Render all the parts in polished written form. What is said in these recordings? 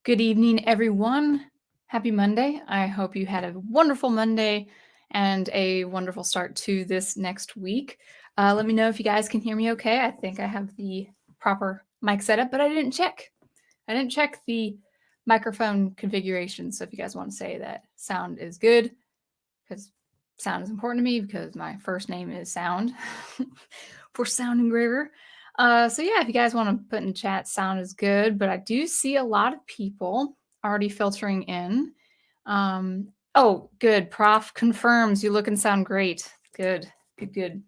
Good evening, everyone. Happy Monday. I hope you had a wonderful Monday and a wonderful start to this next week. Let me know if you guys can hear me okay. I think I have the proper mic setup, but I didn't check. I didn't check the microphone configuration. So if you guys want to say that sound is good, because sound is important to me because my first name is Sound for Sound Engraver. So yeah, if you guys want to put in chat, sound is good, but I do see a lot of people already filtering in. Oh, good. Prof confirms you look and sound great. Good, good, good.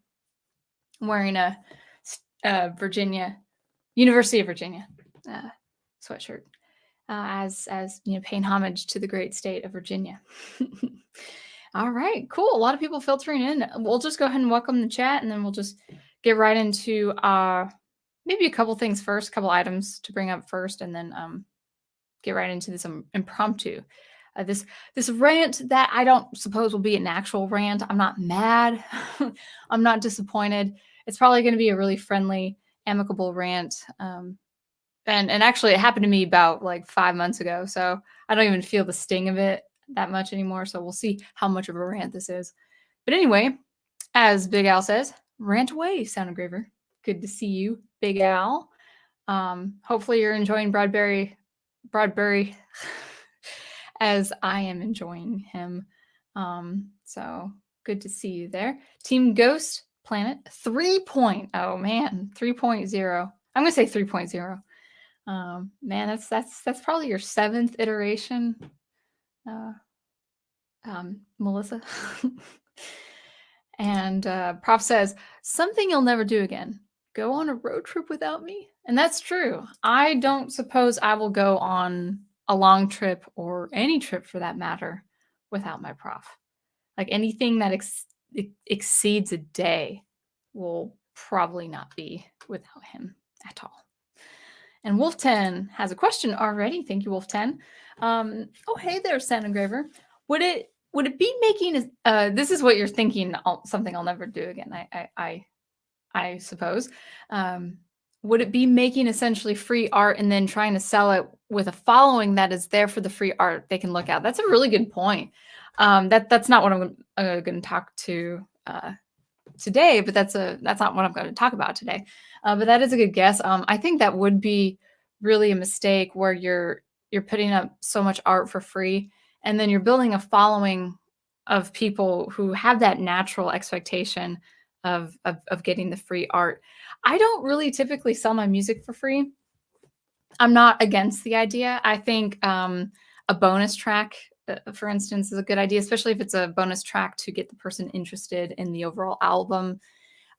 I'm wearing a University of Virginia sweatshirt as you know, paying homage to the great state of Virginia. All right, cool. A lot of people filtering in. We'll just go ahead and welcome the chat, and then we'll just get right into maybe a couple things first, a couple items to bring up first, and then get right into this impromptu. This rant that I don't suppose will be an actual rant. I'm not mad. I'm not disappointed. It's probably going to be a really friendly, amicable rant. And actually, it happened to me about like 5 months ago, so I don't even feel the sting of it that much anymore. So we'll see how much of a rant this is. But anyway, as Big Al says, rant away, Sound Engraver. Good to see you, Big Al. Hopefully you're enjoying Bradbury as I am enjoying him. So good to see you there. Team Ghost Planet 3.0. Oh man, 3.0. I'm gonna say 3.0. Man, that's probably your 7th iteration, Melissa. And Prof says, something you'll never do again. Go on a road trip without me? And that's true. I don't suppose I will go on a long trip, or any trip for that matter, without my prof. Like anything that exceeds a day will probably not be without him at all. And Wolf10 has a question already. Thank you, Wolf10. Oh, hey there, Sound Engraver. Would it be making this is what you're thinking, something I'll never do again, I suppose. Would it be making essentially free art and then trying to sell it with a following that is there for the free art they can look at? That's a really good point. That's not what I'm going to talk to today, but that's not what I'm going to talk about today. But that is a good guess. I think that would be really a mistake where you're putting up so much art for free, and then you're building a following of people who have that natural expectation of getting the free art. I don't really typically sell my music for free. I'm not against the idea. I think a bonus track, for instance, is a good idea, especially if it's a bonus track to get the person interested in the overall album.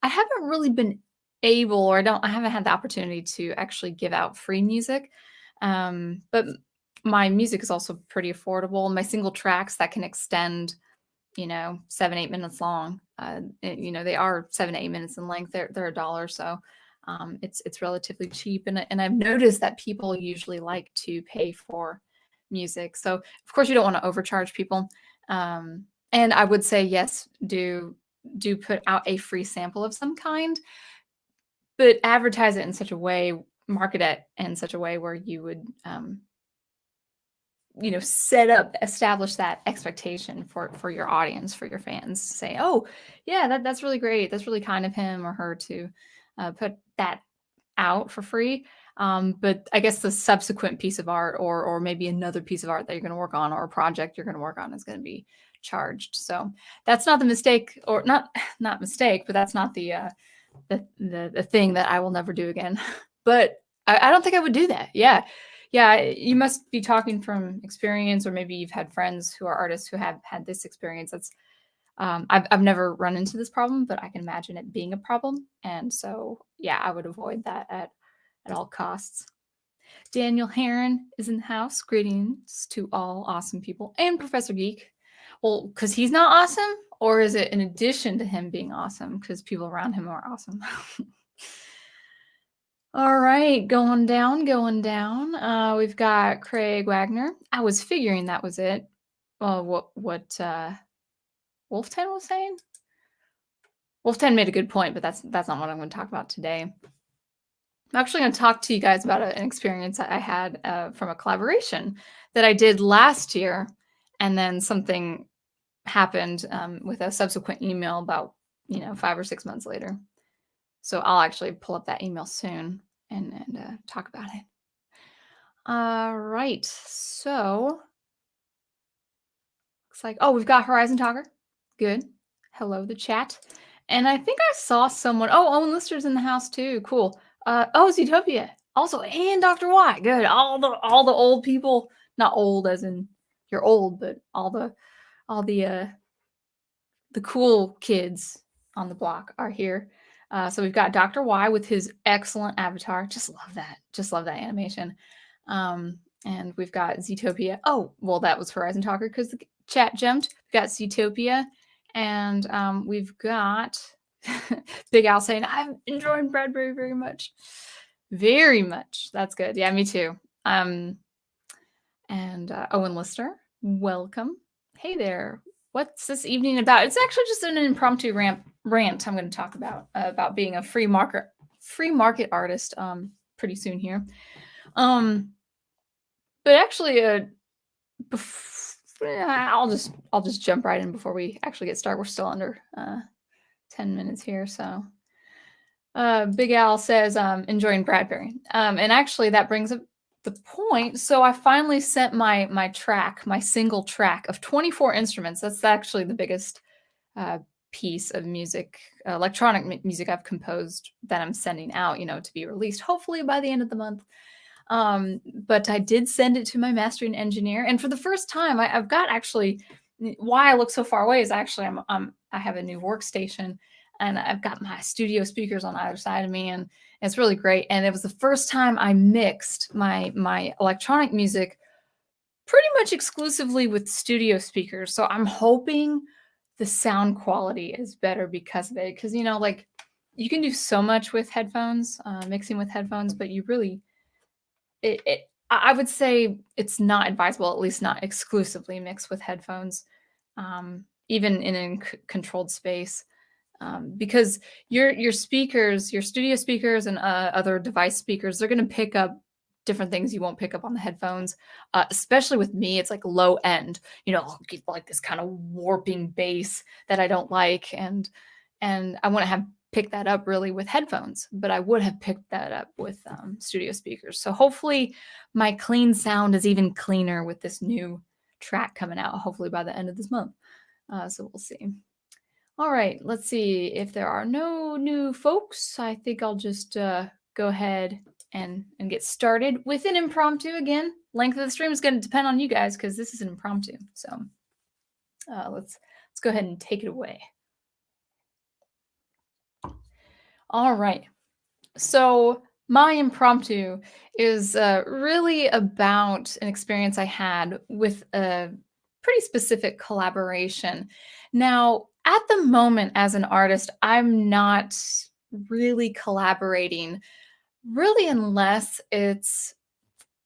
I haven't really been able, or I haven't had the opportunity to actually give out free music. But my music is also pretty affordable. My single tracks that can extend, 7-8 minutes long. They are 7 to 8 minutes in length. They're $1, so it's relatively cheap. And I've noticed that people usually like to pay for music. So of course you don't want to overcharge people. And I would say yes, do put out a free sample of some kind, but advertise it in such a way, market it in such a way where you would establish that expectation for your audience, for your fans. Say, oh yeah, that's really great. That's really kind of him or her to put that out for free. But I guess the subsequent piece of art, or maybe another piece of art that you're going to work on, or a project you're going to work on, is going to be charged. So that's not the mistake, or not mistake, but that's not the thing that I will never do again. But I don't think I would do that. Yeah, you must be talking from experience, or maybe you've had friends who are artists who have had this experience. That's I've never run into this problem, but I can imagine it being a problem. And so, yeah, I would avoid that at all costs. Daniel Heron is in the house. Greetings to all awesome people, and Professor Geek. Well, because he's not awesome, or is it in addition to him being awesome because people around him are awesome? All right, going down. We've got Craig Wagner. I was figuring that was it. Well, what Wolf10 was saying? Wolf10 made a good point, but that's not what I'm going to talk about today. I'm actually going to talk to you guys about an experience that I had from a collaboration that I did last year, and then something happened with a subsequent email about 5 or 6 months later. So I'll actually pull up that email soon and talk about it. All right. So looks like we've got Horizon Talker. Good. Hello, the chat. And I think I saw someone. Oh, Owen Lister's in the house too. Cool. Zootopia also, and Dr. Y. Good. All the old people, not old as in you're old, but all the cool kids on the block are here. So we've got Dr. Y with his excellent avatar. Just love that. Just love that animation. And we've got Zootopia. Oh, well, that was Horizon Talker because the chat jumped. We've got Zootopia. And we've got Big Al saying, I'm enjoying Bradbury very much. Very much. That's good. Yeah, me too. And Owen Lister, welcome. Hey there. What's this evening about? It's actually just an impromptu rant I'm going to talk about being a free market artist pretty soon here. But actually I'll just jump right in before we actually get started. We're still under 10 minutes here, so Big Al says enjoying Bradbury. And actually that brings up the point. So I finally sent my single track of 24 instruments. That's actually the biggest piece of music, electronic music I've composed that I'm sending out, to be released hopefully by the end of the month. But I did send it to my mastering engineer, and for the first time, I've got actually. Why I look so far away is actually I have a new workstation, and I've got my studio speakers on either side of me, and it's really great. And it was the first time I mixed my electronic music pretty much exclusively with studio speakers. So I'm hoping the sound quality is better because of it. Because like you can do so much with headphones, mixing with headphones, but you really I would say it's not advisable, at least not exclusively mixed with headphones, even in a controlled space, because your speakers, your studio speakers, and other device speakers, they're going to pick up different things you won't pick up on the headphones. Especially with me, it's like low end, like this kind of warping bass that I don't like, and I want to have pick that up really with headphones, but I would have picked that up with studio speakers. So hopefully my clean sound is even cleaner with this new track coming out, hopefully by the end of this month. So we'll see. All right, let's see if there are no new folks. I think I'll just go ahead and get started with an impromptu again. Length of the stream is going to depend on you guys because this is an impromptu. So let's go ahead and take it away. All right. So my impromptu is really about an experience I had with a pretty specific collaboration. Now, at the moment as an artist, I'm not really collaborating, really, unless it's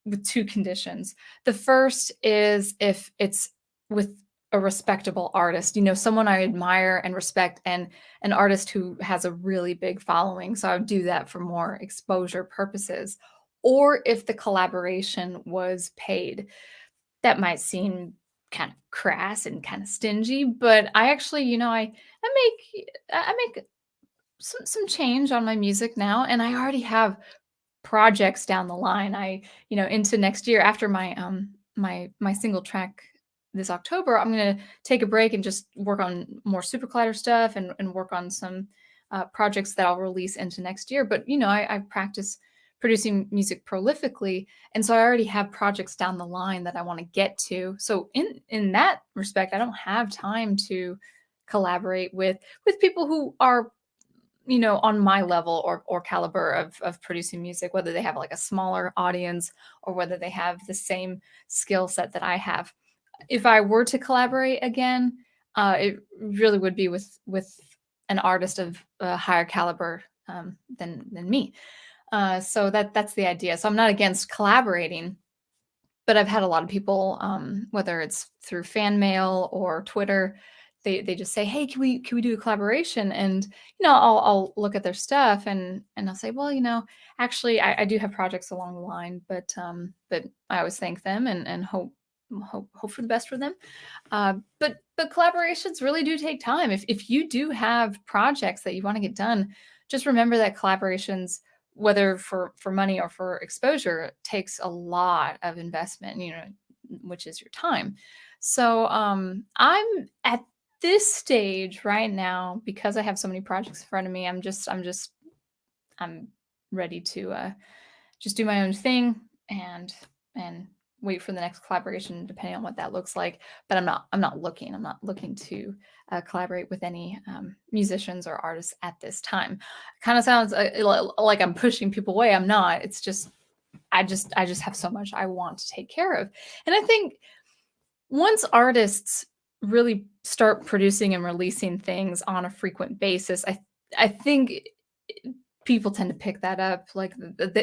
with two conditions. The first is if it's with a respectable artist, someone I admire and respect, and an artist who has a really big following. So I would do that for more exposure purposes. Or if the collaboration was paid. That might seem kind of crass and kind of stingy, but I actually, I make some change on my music now, and I already have projects down the line. Into next year after my single track this October, I'm going to take a break and just work on more SuperCollider stuff and work on some projects that I'll release into next year. But, I practice producing music prolifically. And so I already have projects down the line that I want to get to. So in that respect, I don't have time to collaborate with people who are on my level or caliber of producing music, whether they have like a smaller audience or whether they have the same skill set that I have. If I were to collaborate again, it really would be with an artist of a higher caliber than me. So that's the idea. So I'm not against collaborating, but I've had a lot of people, whether it's through fan mail or Twitter, they just say, "Hey, can we do a collaboration?" And I'll look at their stuff and I'll say, "Well, actually, I do have projects along the line, but I always thank them and hope for the best for them." But collaborations really do take time. If you do have projects that you want to get done, just remember that collaborations, whether for money or for exposure, takes a lot of investment, which is your time. So I'm at this stage right now because I have so many projects in front of me. I'm ready to just do my own thing and wait for the next collaboration, depending on what that looks like. But I'm not looking to collaborate with any musicians or artists at this time. Kind of sounds like I'm pushing people away. I'm not. It's just I just have so much I want to take care of. And I think once artists really start producing and releasing things on a frequent basis, I think people tend to pick that up. Like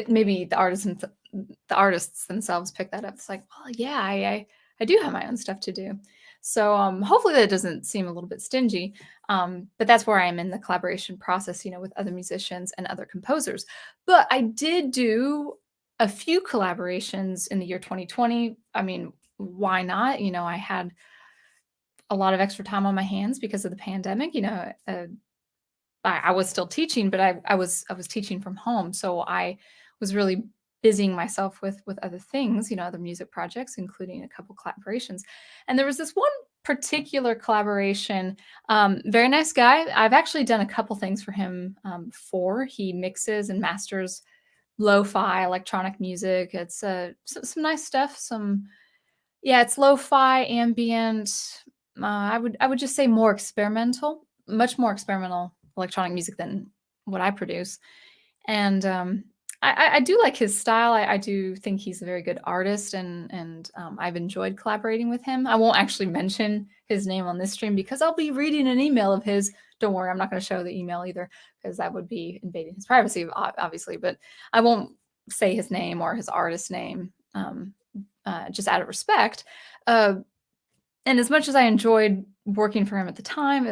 maybe the artists themselves pick that up. It's like, well, yeah, I do have my own stuff to do. So hopefully that doesn't seem a little bit stingy. But that's where I am in the collaboration process, with other musicians and other composers. But I did do a few collaborations in the year 2020. I mean, why not? I had a lot of extra time on my hands because of the pandemic. I was still teaching, but I was teaching from home, so I was really busying myself with other things, other music projects, including a couple collaborations. And there was this one particular collaboration. Very nice guy. I've actually done a couple things for him before. He mixes and masters lo-fi electronic music. It's some nice stuff. Yeah, it's lo-fi, ambient. I would just say more experimental, much more experimental electronic music than what I produce. And I do like his style. I do think he's a very good artist, and I've enjoyed collaborating with him. I won't actually mention his name on this stream because I'll be reading an email of his. Don't worry, I'm not going to show the email either because that would be invading his privacy, obviously. But I won't say his name or his artist name, just out of respect. And as much as I enjoyed working for him at the time,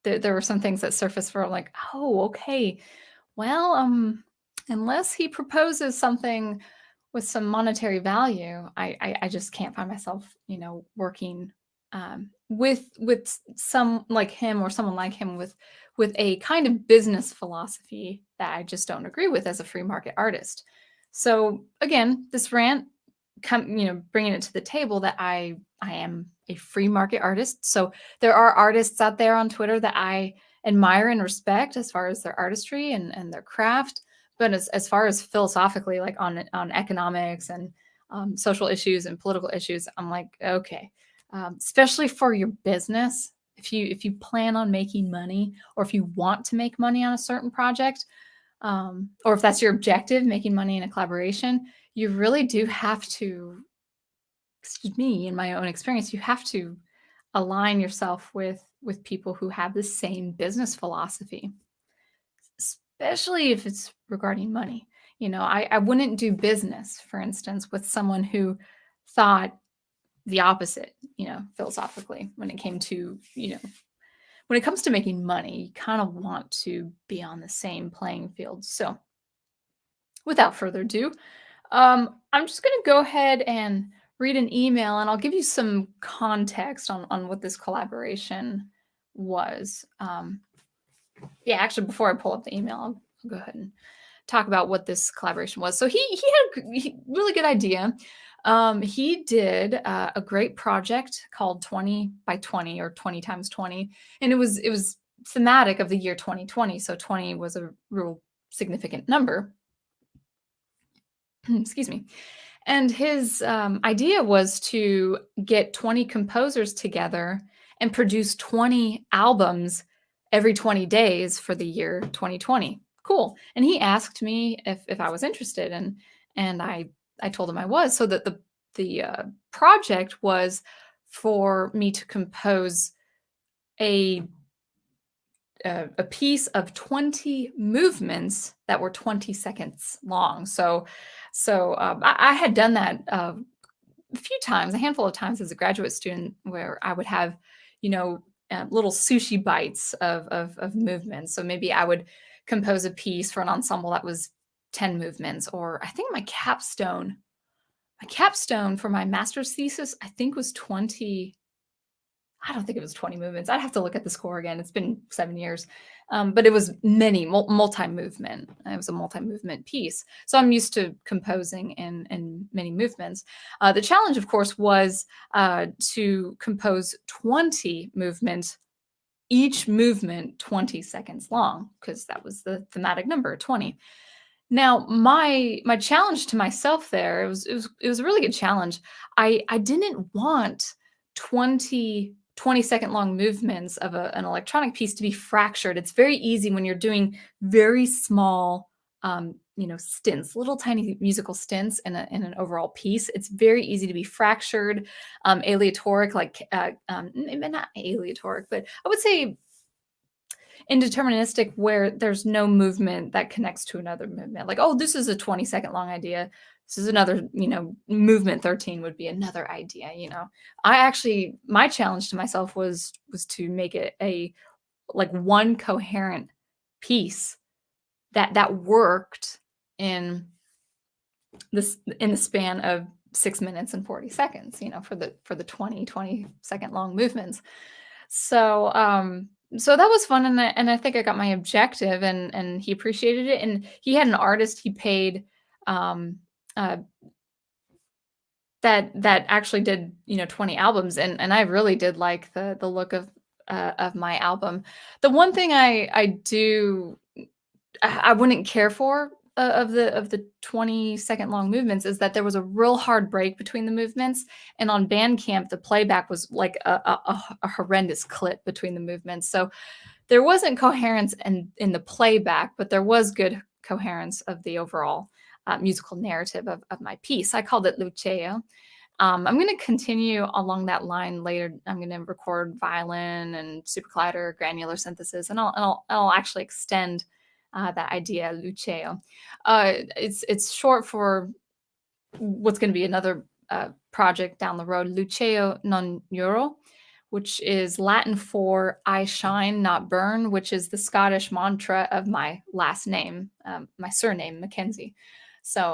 there were some things that surfaced where I'm like, oh, okay, well, unless he proposes something with some monetary value, I just can't find myself, working with some like him or someone like him with a kind of business philosophy that I just don't agree with as a free market artist. So again, this rant, bringing it to the table that I am a free market artist. So there are artists out there on Twitter that I admire and respect as far as their artistry and their craft. But as far as philosophically, like on economics and social issues and political issues, I'm like, okay, especially for your business, if you plan on making money or if you want to make money on a certain project, or if that's your objective, making money in a collaboration, you really do have to, excuse me, in my own experience, you have to align yourself with people who have the same business philosophy, especially if it's regarding money. I wouldn't do business, for instance, with someone who thought the opposite, philosophically, when it came to, when it comes to making money, you kind of want to be on the same playing field. So without further ado, I'm just going to go ahead and read an email, and I'll give you some context on what this collaboration was. Yeah, actually, before I pull up the email, I'll go ahead and talk about what this collaboration was. So he had a really good idea. He did a great project called 20 by 20 or 20 times 20, and it was thematic of the year 2020. So 20 was a real significant number. Excuse me. And his idea was to get 20 composers together and produce 20 albums every 20 days for the year 2020. Cool. And he asked me if I was interested, and I told him I was. So that the project was for me to compose a piece of 20 movements that were 20 seconds long. So I had done that a few times, a handful of times as a graduate student, where I would have, little sushi bites of movements. So maybe I would compose a piece for an ensemble that was 10 movements, or I think my capstone for my master's thesis, I think was 20. I don't think it was 20 movements. I'd have to look at the score again. It's been 7 years. But it was many multi-movement. It was a multi-movement piece. So I'm used to composing in many movements. The challenge, of course, was to compose 20 movements, each movement 20 seconds long, because that was the thematic number, 20. Now, my challenge to myself there, it was a really good challenge. I didn't want 20-second long movements of an electronic piece to be fractured. It's very easy when you're doing very small, stints, little tiny musical stints in an overall piece. It's very easy to be fractured, aleatoric, like maybe not aleatoric, but I would say indeterministic, where there's no movement that connects to another movement. Like, oh, this is a 20-second long idea. This is another, movement 13 would be another idea. My challenge to myself was to make it a like one coherent piece that worked in the span of 6 minutes and 40 seconds, for the 20-second long movements. So that was fun, and I think I got my objective, and he appreciated it, and he had an artist he paid, uh, that actually did, 20 albums, and I really did like the look of my album. The one thing I wouldn't care for, of the 20-second long movements, is that there was a real hard break between the movements, and on Bandcamp, the playback was like a horrendous clip between the movements. So there wasn't coherence in the playback, but there was good coherence of the overall musical narrative of my piece. I called it Luceo. I'm going to continue along that line later. I'm going to record violin and SuperCollider, granular synthesis, and I'll actually extend that idea, Luceo. It's short for what's going to be another project down the road, Luceo non Euro, which is Latin for "I shine, not burn," which is the Scottish mantra of my last name, my surname, Mackenzie. So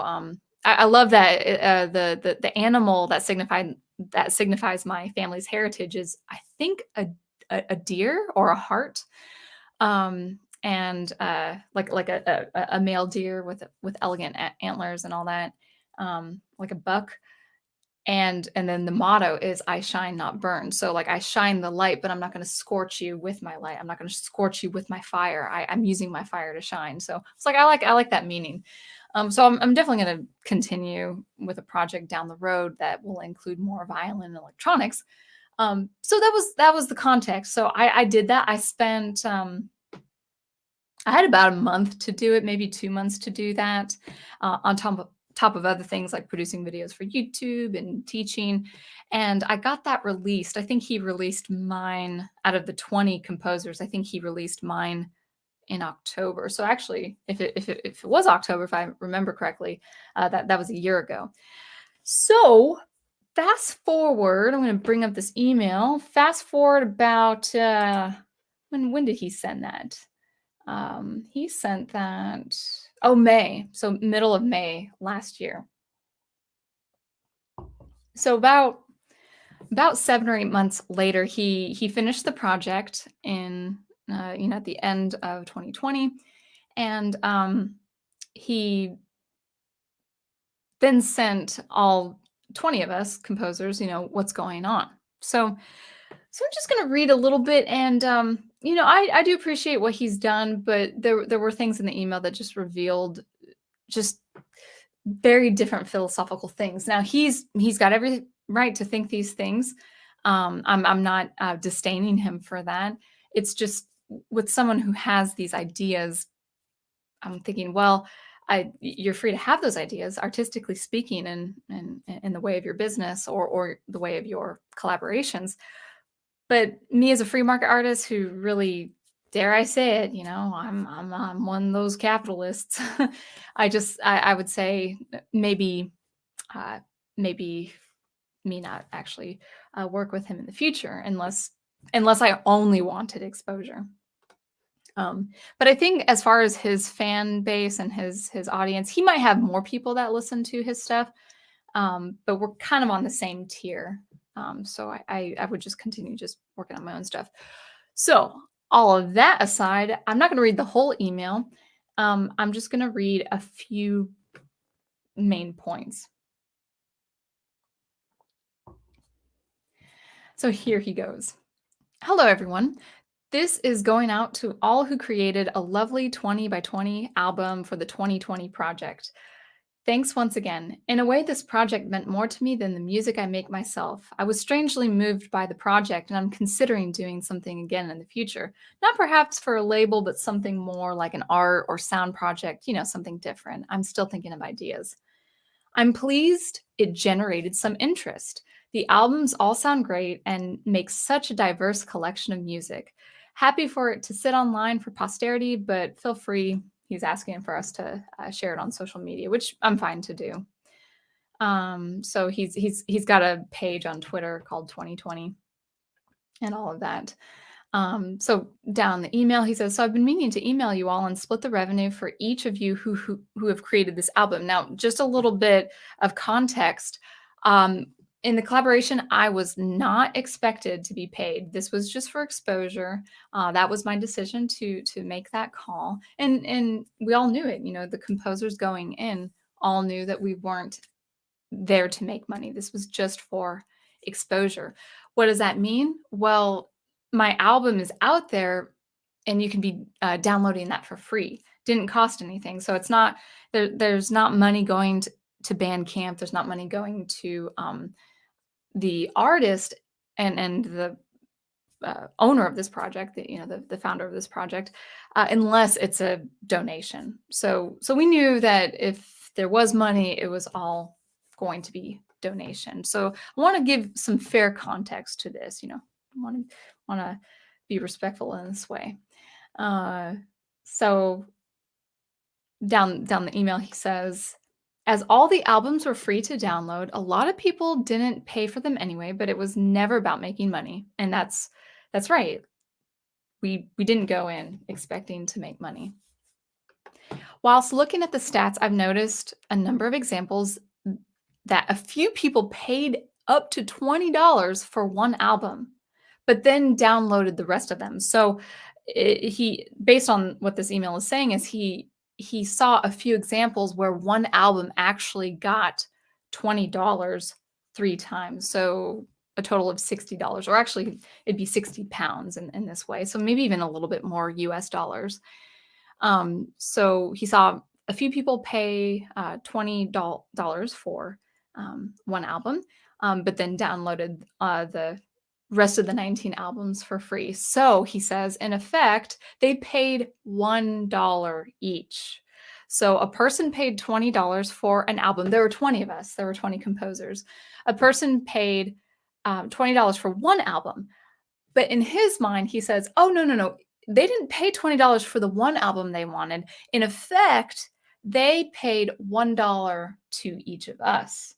I love that the animal that signifies my family's heritage is, I think, a deer or a hart. And like a male deer with elegant antlers and all that, like a buck. And then the motto is "I shine, not burn." So like, I shine the light, but I'm not going to scorch you with my light. I'm not going to scorch you with my fire. I'm using my fire to shine. So it's like, I like that meaning. So I'm definitely going to continue with a project down the road that will include more violin and electronics. So that was the context. So I did that. I had about a month to do it, maybe 2 months to do that, on top of other things like producing videos for YouTube and teaching. And I got that released. I think he released mine out of the 20 composers. I think he released mine in October. So actually, if it was October, if I remember correctly, that was a year ago. So fast forward, I'm going to bring up this email. Fast forward about when did he send that? He sent that, May. So middle of May last year. So about 7 or 8 months later, he finished the project in at the end of 2020, and he then sent all 20 of us composers, what's going on. So I'm just going to read a little bit, and I do appreciate what he's done, but there were things in the email that just revealed just very different philosophical things. Now he's got every right to think these things. I'm not disdaining him for that. It's just, with someone who has these ideas, I'm thinking, well, you're free to have those ideas, artistically speaking, and in the way of your business or the way of your collaborations. But me as a free market artist who really, dare I say it, I'm one of those capitalists. I would say maybe me not actually work with him in the future, unless unless I only wanted exposure. But I think as far as his fan base and his audience, he might have more people that listen to his stuff, but we're kind of on the same tier. So I would just continue just working on my own stuff. So all of that aside, I'm not going to read the whole email. I'm just going to read a few main points. So here he goes. Hello, everyone. This is going out to all who created a lovely 20 by 20 album for the 2020 project. Thanks once again. In a way, this project meant more to me than the music I make myself. I was strangely moved by the project, and I'm considering doing something again in the future. Not perhaps for a label, but something more like an art or sound project, something different. I'm still thinking of ideas. I'm pleased it generated some interest. The albums all sound great and make such a diverse collection of music. Happy for it to sit online for posterity, but feel free. He's asking for us to share it on social media, which I'm fine to do. So he's got a page on Twitter called 2020 and all of that. So down the email, he says, so I've been meaning to email you all and split the revenue for each of you who have created this album. Now, just a little bit of context. In the collaboration, I was not expected to be paid. This was just for exposure. That was my decision to make that call. And we all knew it. The composers going in all knew that we weren't there to make money. This was just for exposure. What does that mean? Well, my album is out there and you can be downloading that for free. Didn't cost anything. So it's not, there's not money going to Bandcamp. There's not money going to the artist and the owner of this project, the founder of this project, unless it's a donation. So we knew that if there was money, it was all going to be donation. So I want to give some fair context to this. Want to be respectful in this way. So down the email, he says, as all the albums were free to download, a lot of people didn't pay for them anyway, but it was never about making money. And that's right. We didn't go in expecting to make money. Whilst looking at the stats, I've noticed a number of examples that a few people paid up to $20 for one album, but then downloaded the rest of them. So he, based on what this email is saying, is he saw a few examples where one album actually got $20 3 times. So a total of $60, or actually it'd be 60 pounds in this way. So maybe even a little bit more US dollars. So he saw a few people pay $20 for one album, but then downloaded the rest of the 19 albums for free. So he says, in effect, they paid $1 each. So a person paid $20 for an album. There were 20 of us. There were 20 composers. A person paid $20 for one album. But in his mind, he says, oh, no. They didn't pay $20 for the one album they wanted. In effect, they paid $1 to each of us.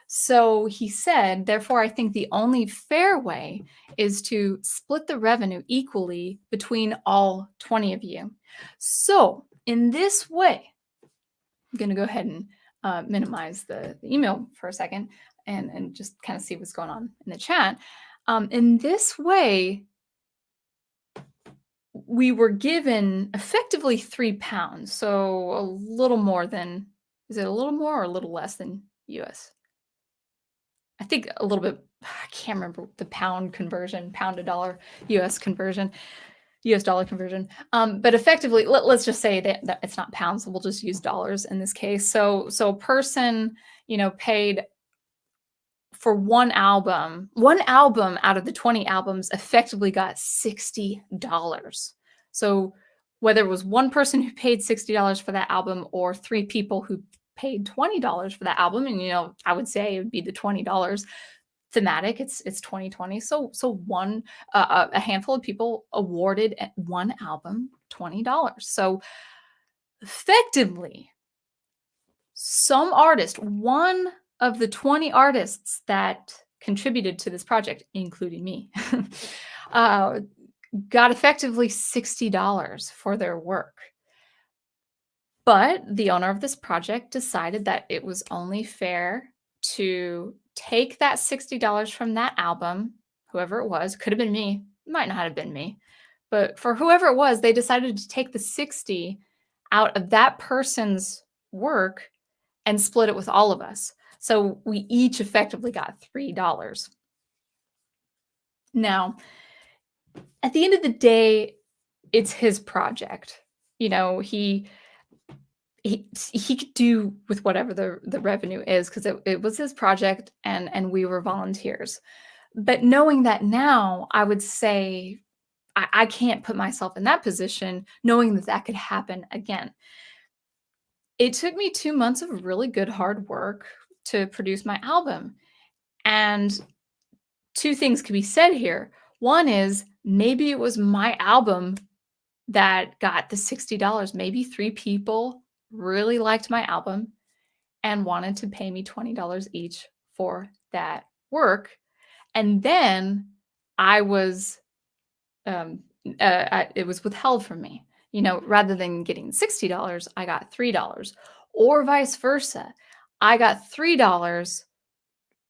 So he said, therefore, I think the only fair way is to split the revenue equally between all 20 of you. So in this way, I'm going to go ahead and minimize the email for a second and just kind of see what's going on in the chat. In this way, we were given effectively 3 pounds. So a little more than, is it a little more or a little less than US? I think a little bit, I can't remember the pound conversion, pound to dollar US conversion, US dollar conversion. But effectively, let's just say that it's not pounds. So we'll just use dollars in this case. So a person, paid for one album out of the 20 albums effectively got $60. So whether it was one person who paid $60 for that album or 3 people who paid $20 for that album, and I would say it would be the $20 thematic. It's 2020, so one a handful of people awarded one album $20. So effectively, some artist, one of the 20 artists that contributed to this project, including me, uh, got effectively $60 for their work. But the owner of this project decided that it was only fair to take that $60 from that album, whoever it was, could have been me, might not have been me, but for whoever it was, they decided to take the 60 out of that person's work and split it with all of us. So we each effectively got $3. Now, at the end of the day, it's his project. You know, he could do with whatever the revenue is because it was his project and we were volunteers. But knowing that now, I would say I can't put myself in that position knowing that that could happen again. It took me 2 months of really good hard work to produce my album, and 2 things could be said here. One is maybe it was my album that got the $60. Maybe 3 people really liked my album and wanted to pay me $20 each for that work, and then I was, it was withheld from me. You know, rather than getting $60, I got $3, or vice versa. I got $3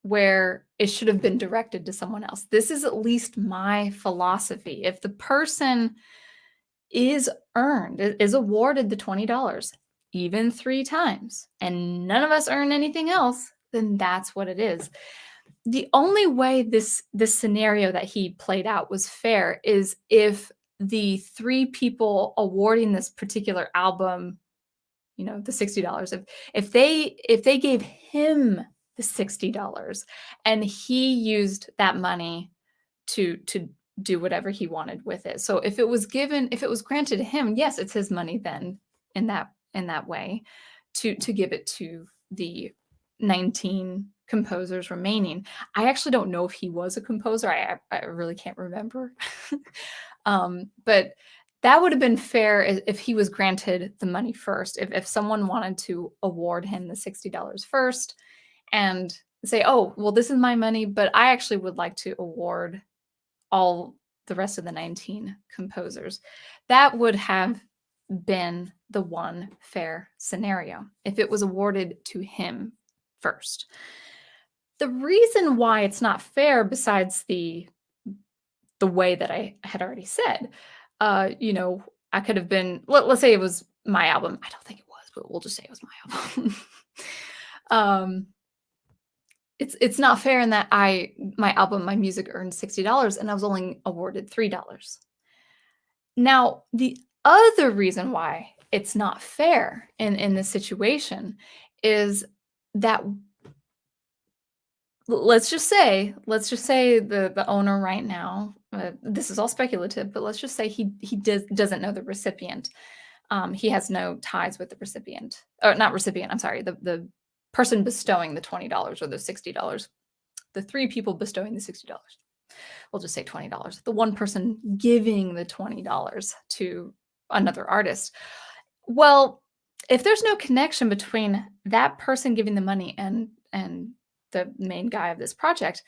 where it should have been directed to someone else. This is at least my philosophy. If the person is awarded the $20, even 3 times, and none of us earn anything else, then that's what it is. The only way this scenario that he played out was fair is if the 3 people awarding this particular album, you know, the $60, if they gave him the $60 and he used that money to do whatever he wanted with it. So if it was granted to him, yes, it's his money then in that way to give it to the 19 composers remaining. I actually don't know if he was a composer. I really can't remember. But that would have been fair if he was granted the money first. If someone wanted to award him the $60 first and say, "Oh, well, this is my money, but I actually would like to award all the rest of the 19 composers." That would have been the one fair scenario if it was awarded to him first. The reason why it's not fair, besides the way that I had already said, you know, I could have been, let's say it was my album. I don't think it was, but we'll just say it was my album. It's not fair in that my album, my music earned $60 and I was only awarded $3. Now, the other reason why it's not fair in this situation is that let's just say the owner right now, this is all speculative, but let's just say he doesn't know the recipient. He has no ties with the recipient, or not recipient. I'm sorry, the person bestowing the $20 or the $60. The 3 people bestowing the $60. We'll just say $20. The one person giving the $20 to another artist. Well, if there's no connection between that person giving the money and the main guy of this project,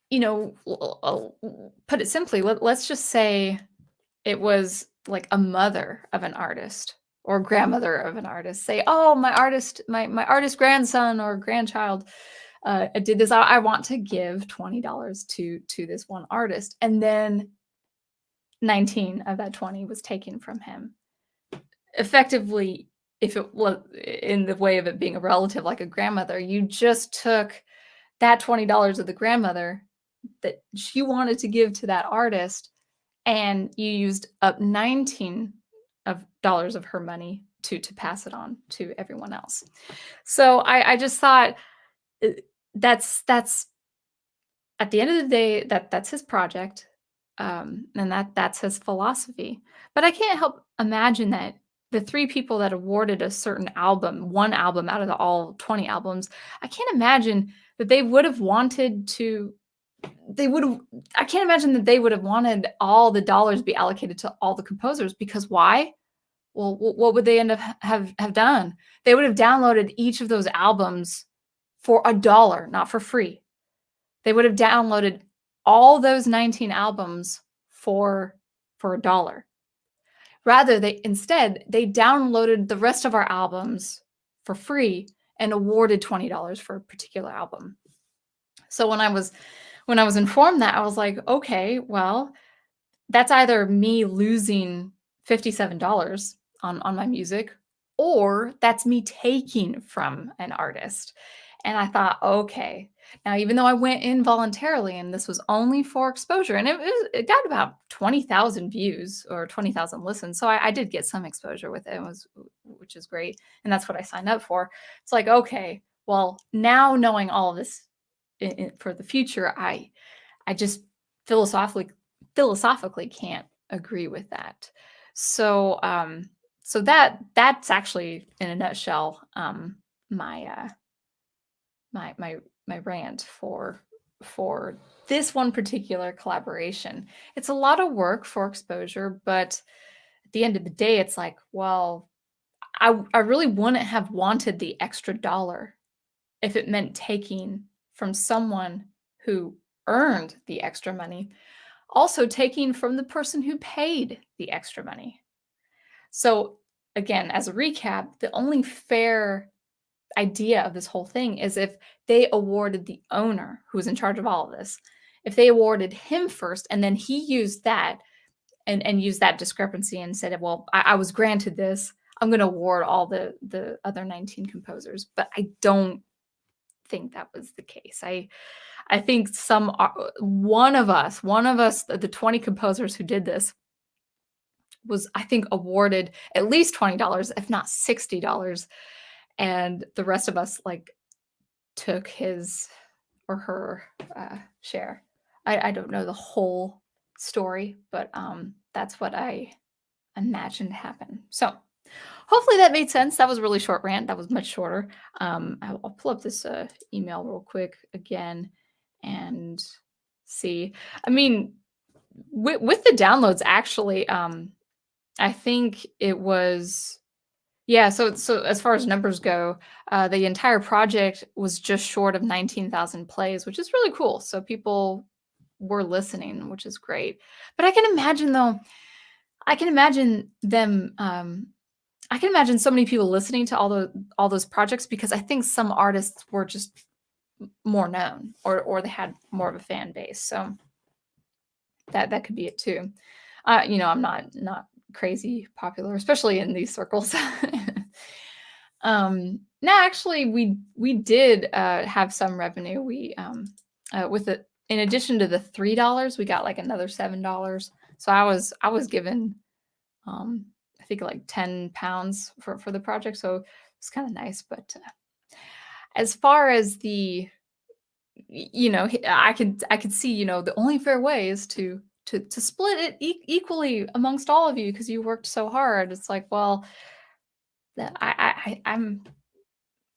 you know, I'll put it simply, let's just say it was like a mother of an artist or grandmother of an artist. Say, "Oh, my artist grandson or grandchild did this. I want to give $20 to this one artist," and then 19 of that 20 was taken from him. Effectively, if it was in the way of it being a relative like a grandmother, you just took that $20 of the grandmother that she wanted to give to that artist, and you used up 19 of dollars of her money to pass it on to everyone else. So I just thought that's at the end of the day, that's his project, and that's his philosophy. But I can't help imagine that the 3 people that awarded a certain album, one album out of all 20 albums, I can't imagine that they would have wanted to. I can't imagine that they would have wanted all the dollars be allocated to all the composers, because why? Well, what would they end up have done? They would have downloaded each of those albums for $1, not for free. They would have downloaded all those 19 albums for $1. Rather, instead they downloaded the rest of our albums for free and awarded $20 for a particular album. So when I was informed that, I was like, okay, well, that's either me losing $57 on my music, or that's me taking from an artist. And I thought, okay, now even though I went in voluntarily and this was only for exposure, and it got about 20,000 views or 20,000 listens, so I did get some exposure with it, which is great, and that's what I signed up for. It's like, okay, well, now knowing all of this for the future, I just philosophically can't agree with that. So so that's actually in a nutshell my my rant for this one particular collaboration. It's a lot of work for exposure, but at the end of the day, it's like, well, I really wouldn't have wanted the extra dollar if it meant taking from someone who earned the extra money, also taking from the person who paid the extra money. So again, as a recap, the only fair idea of this whole thing is if they awarded the owner who was in charge of all of this, if they awarded him first and then he used that and used that discrepancy and said, well, I was granted this, I'm going to award all the other 19 composers. But I don't think that was the case. I think one of us, the 20 composers who did this, was, I think, awarded at least $20, if not $60, and the rest of us like took his or her share. I don't know the whole story, but that's what I imagined happened. So hopefully that made sense. That was a really short rant. That was much shorter. I'll pull up this email real quick again and see. I mean, with the downloads, actually, I think it was, yeah. So as far as numbers go, the entire project was just short of 19,000 plays, which is really cool. So people were listening, which is great. But I can imagine though, I can imagine them. I can imagine so many people listening to all those projects because I think some artists were just more known or they had more of a fan base. So that could be it too. I'm not crazy popular, especially in these circles. No, actually, we did have some revenue. We with it, in addition to the $3, we got like another $7. So I was given I think like 10 pounds for the project. So it's kind of nice. But as far as I could see, the only fair way is to split it equally amongst all of you because you worked so hard. It's like, well, I'm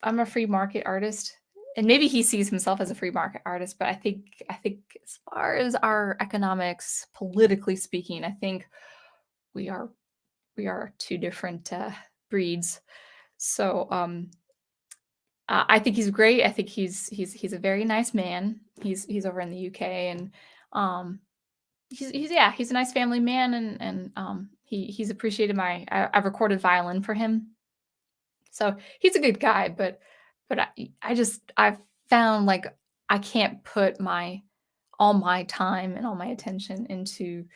a free market artist, and maybe he sees himself as a free market artist, but I think as far as our economics, politically speaking, I think we are two different breeds. So I think he's great. I think he's a very nice man. He's over in the UK, and he's a nice family man, and he's appreciated I've recorded violin for him. So he's a good guy, but I've found like I can't put all my time and all my attention into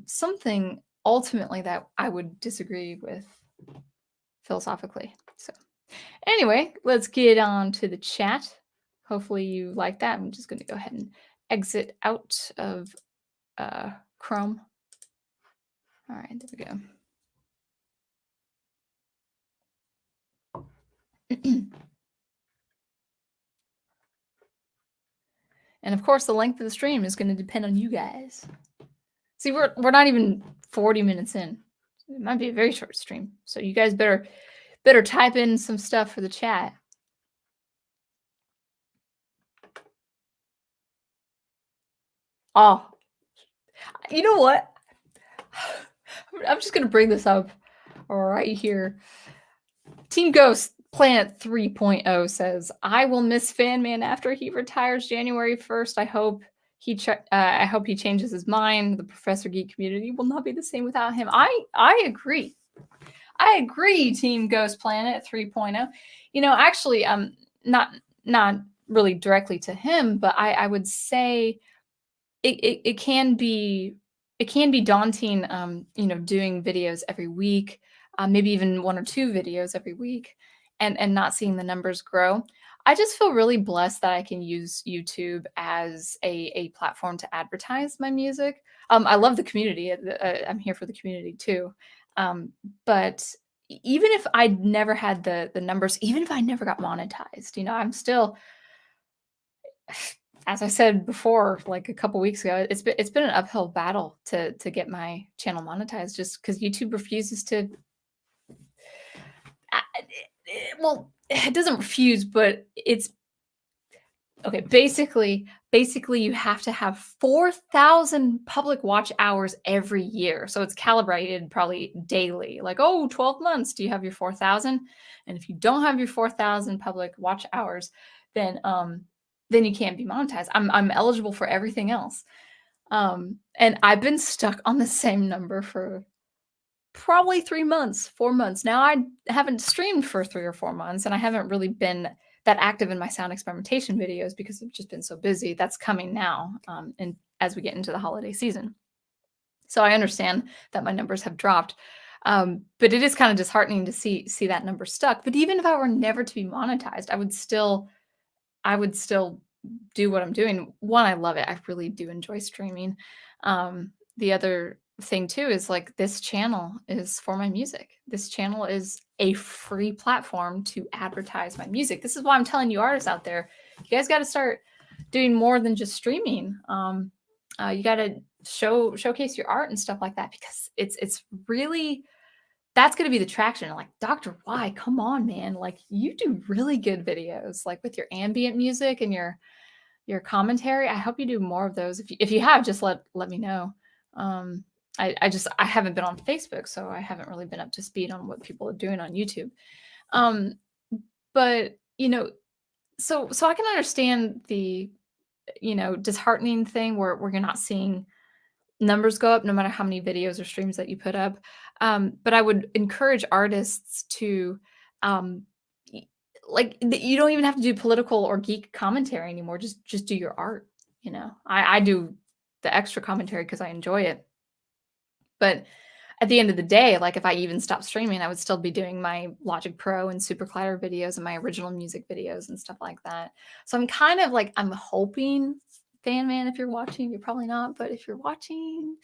something ultimately that I would disagree with philosophically. So anyway, let's get on to the chat. Hopefully you like that. I'm just going to go ahead and exit out of Chrome. All right, there we go. And of course, the length of the stream is going to depend on you guys. See, we're not even 40 minutes in. It might be a very short stream. So you guys better type in some stuff for the chat. Oh, you know what? I'm just going to bring this up right here. Team Ghost, Planet 3.0 says, "I will miss Fan Man after he retires January 1st. I hope he changes his mind. The Professor Geek community will not be the same without him." I agree. I agree, Team Ghost Planet 3.0. Actually, not really directly to him, but I would say it can be daunting, doing videos every week, maybe even 1 or 2 videos every week, and not seeing the numbers grow. I just feel really blessed that I can use YouTube as a platform to advertise my music. I love the community, I'm here for the community too, um, but even if I'd never had the numbers, even if I never got monetized, I'm still, as I said before, like a couple weeks ago, it's been an uphill battle to get my channel monetized just because YouTube refuses to. Well, it doesn't refuse, but it's okay. Basically, you have to have 4,000 public watch hours every year, so it's calibrated probably daily. Like, oh, 12 months, do you have your 4,000? And if you don't have your 4,000 public watch hours, then then you can't be monetized. I'm eligible for everything else. And I've been stuck on the same number for probably 3 months, 4 months. Now I haven't streamed for 3 or 4 months, and I haven't really been that active in my sound experimentation videos because I've just been so busy. That's coming now, and as we get into the holiday season. So I understand that my numbers have dropped, but it is kind of disheartening to see that number stuck. But even if I were never to be monetized, I would still do what I'm doing. One, I love it. I really do enjoy streaming. The other thing too is like this channel is for my music. This channel is a free platform to advertise my music. This is why I'm telling you artists out there, you guys got to start doing more than just streaming. You got to showcase your art and stuff like that because it's really that's gonna be the traction, like, "Doctor Y, come on, man, like, you do really good videos, like, with your ambient music and your commentary. I hope you do more of those. If you have, just let me know." Um, I haven't been on Facebook, so I haven't really been up to speed on what people are doing on YouTube. Um, but, so I can understand the, disheartening thing where you're not seeing numbers go up no matter how many videos or streams that you put up. But I would encourage artists to, um, y- you don't even have to do political or geek commentary anymore. Just do your art. I do the extra commentary because I enjoy it. But at the end of the day, like if I even stopped streaming, I would still be doing my Logic Pro and SuperCollider videos and my original music videos and stuff like that. So I'm kind of like I'm hoping, Fan Man, if you're watching, you're probably not, but if you're watching,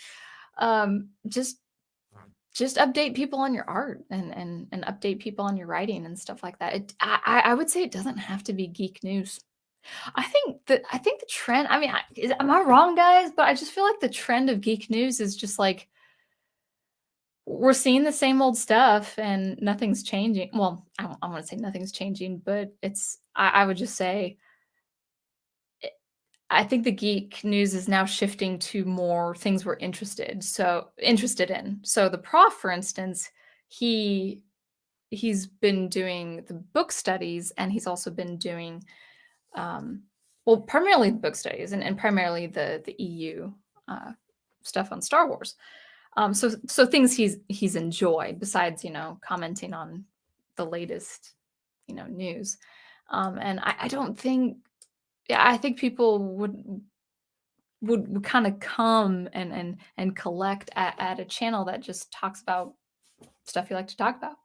just update people on your art and update people on your writing and stuff like that. I would say it doesn't have to be geek news. I think the trend. I mean, am I wrong, guys? But I just feel like the trend of geek news is just like we're seeing the same old stuff and nothing's changing. Well, I want to say nothing's changing, but I would just say I think the geek news is now shifting to more things we're interested in. So the prof, for instance, he he's been doing the book studies and he's also been doing well, primarily the book studies and primarily the EU uh, stuff on Star Wars. So things he's enjoyed besides commenting on the latest news. And I don't think yeah, I think people would kind of come and collect at a channel that just talks about stuff you like to talk about.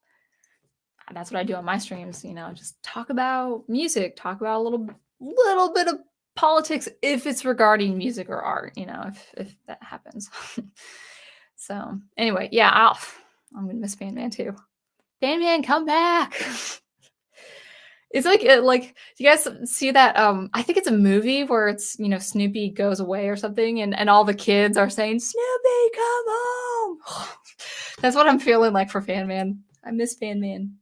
That's what I do on my streams, just talk about music, talk about a little bit of politics if it's regarding music or art, if that happens. So anyway, yeah, I'm gonna miss Fan Man too. Fan Man, come back. It's like do you guys see that, I think it's a movie where it's, Snoopy goes away or something and all the kids are saying, "Snoopy, come home." That's what I'm feeling like for Fan Man. I miss Fan Man.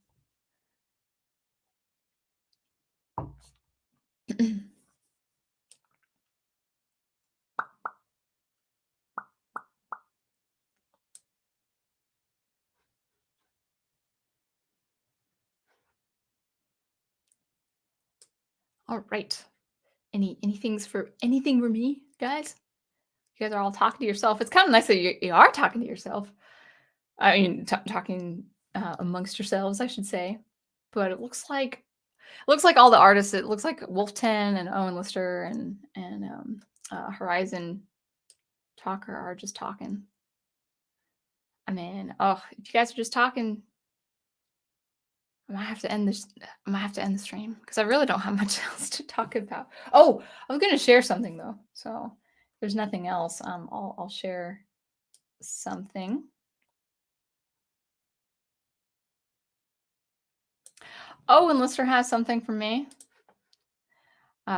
All right. Anything for me, guys? You guys are all talking to yourself. It's kind of nice that you are talking to yourself. I mean, talking amongst yourselves, I should say. But it looks like all the artists. It looks like Wolften and Owen Lister and Horizon Talker are just talking. I mean, oh, if you guys are just talking, I might have to end this. I might have to end the stream because I really don't have much else to talk about. Oh, I was going to share something though. So if there's nothing else. I'll share something. Oh, and Lister has something for me.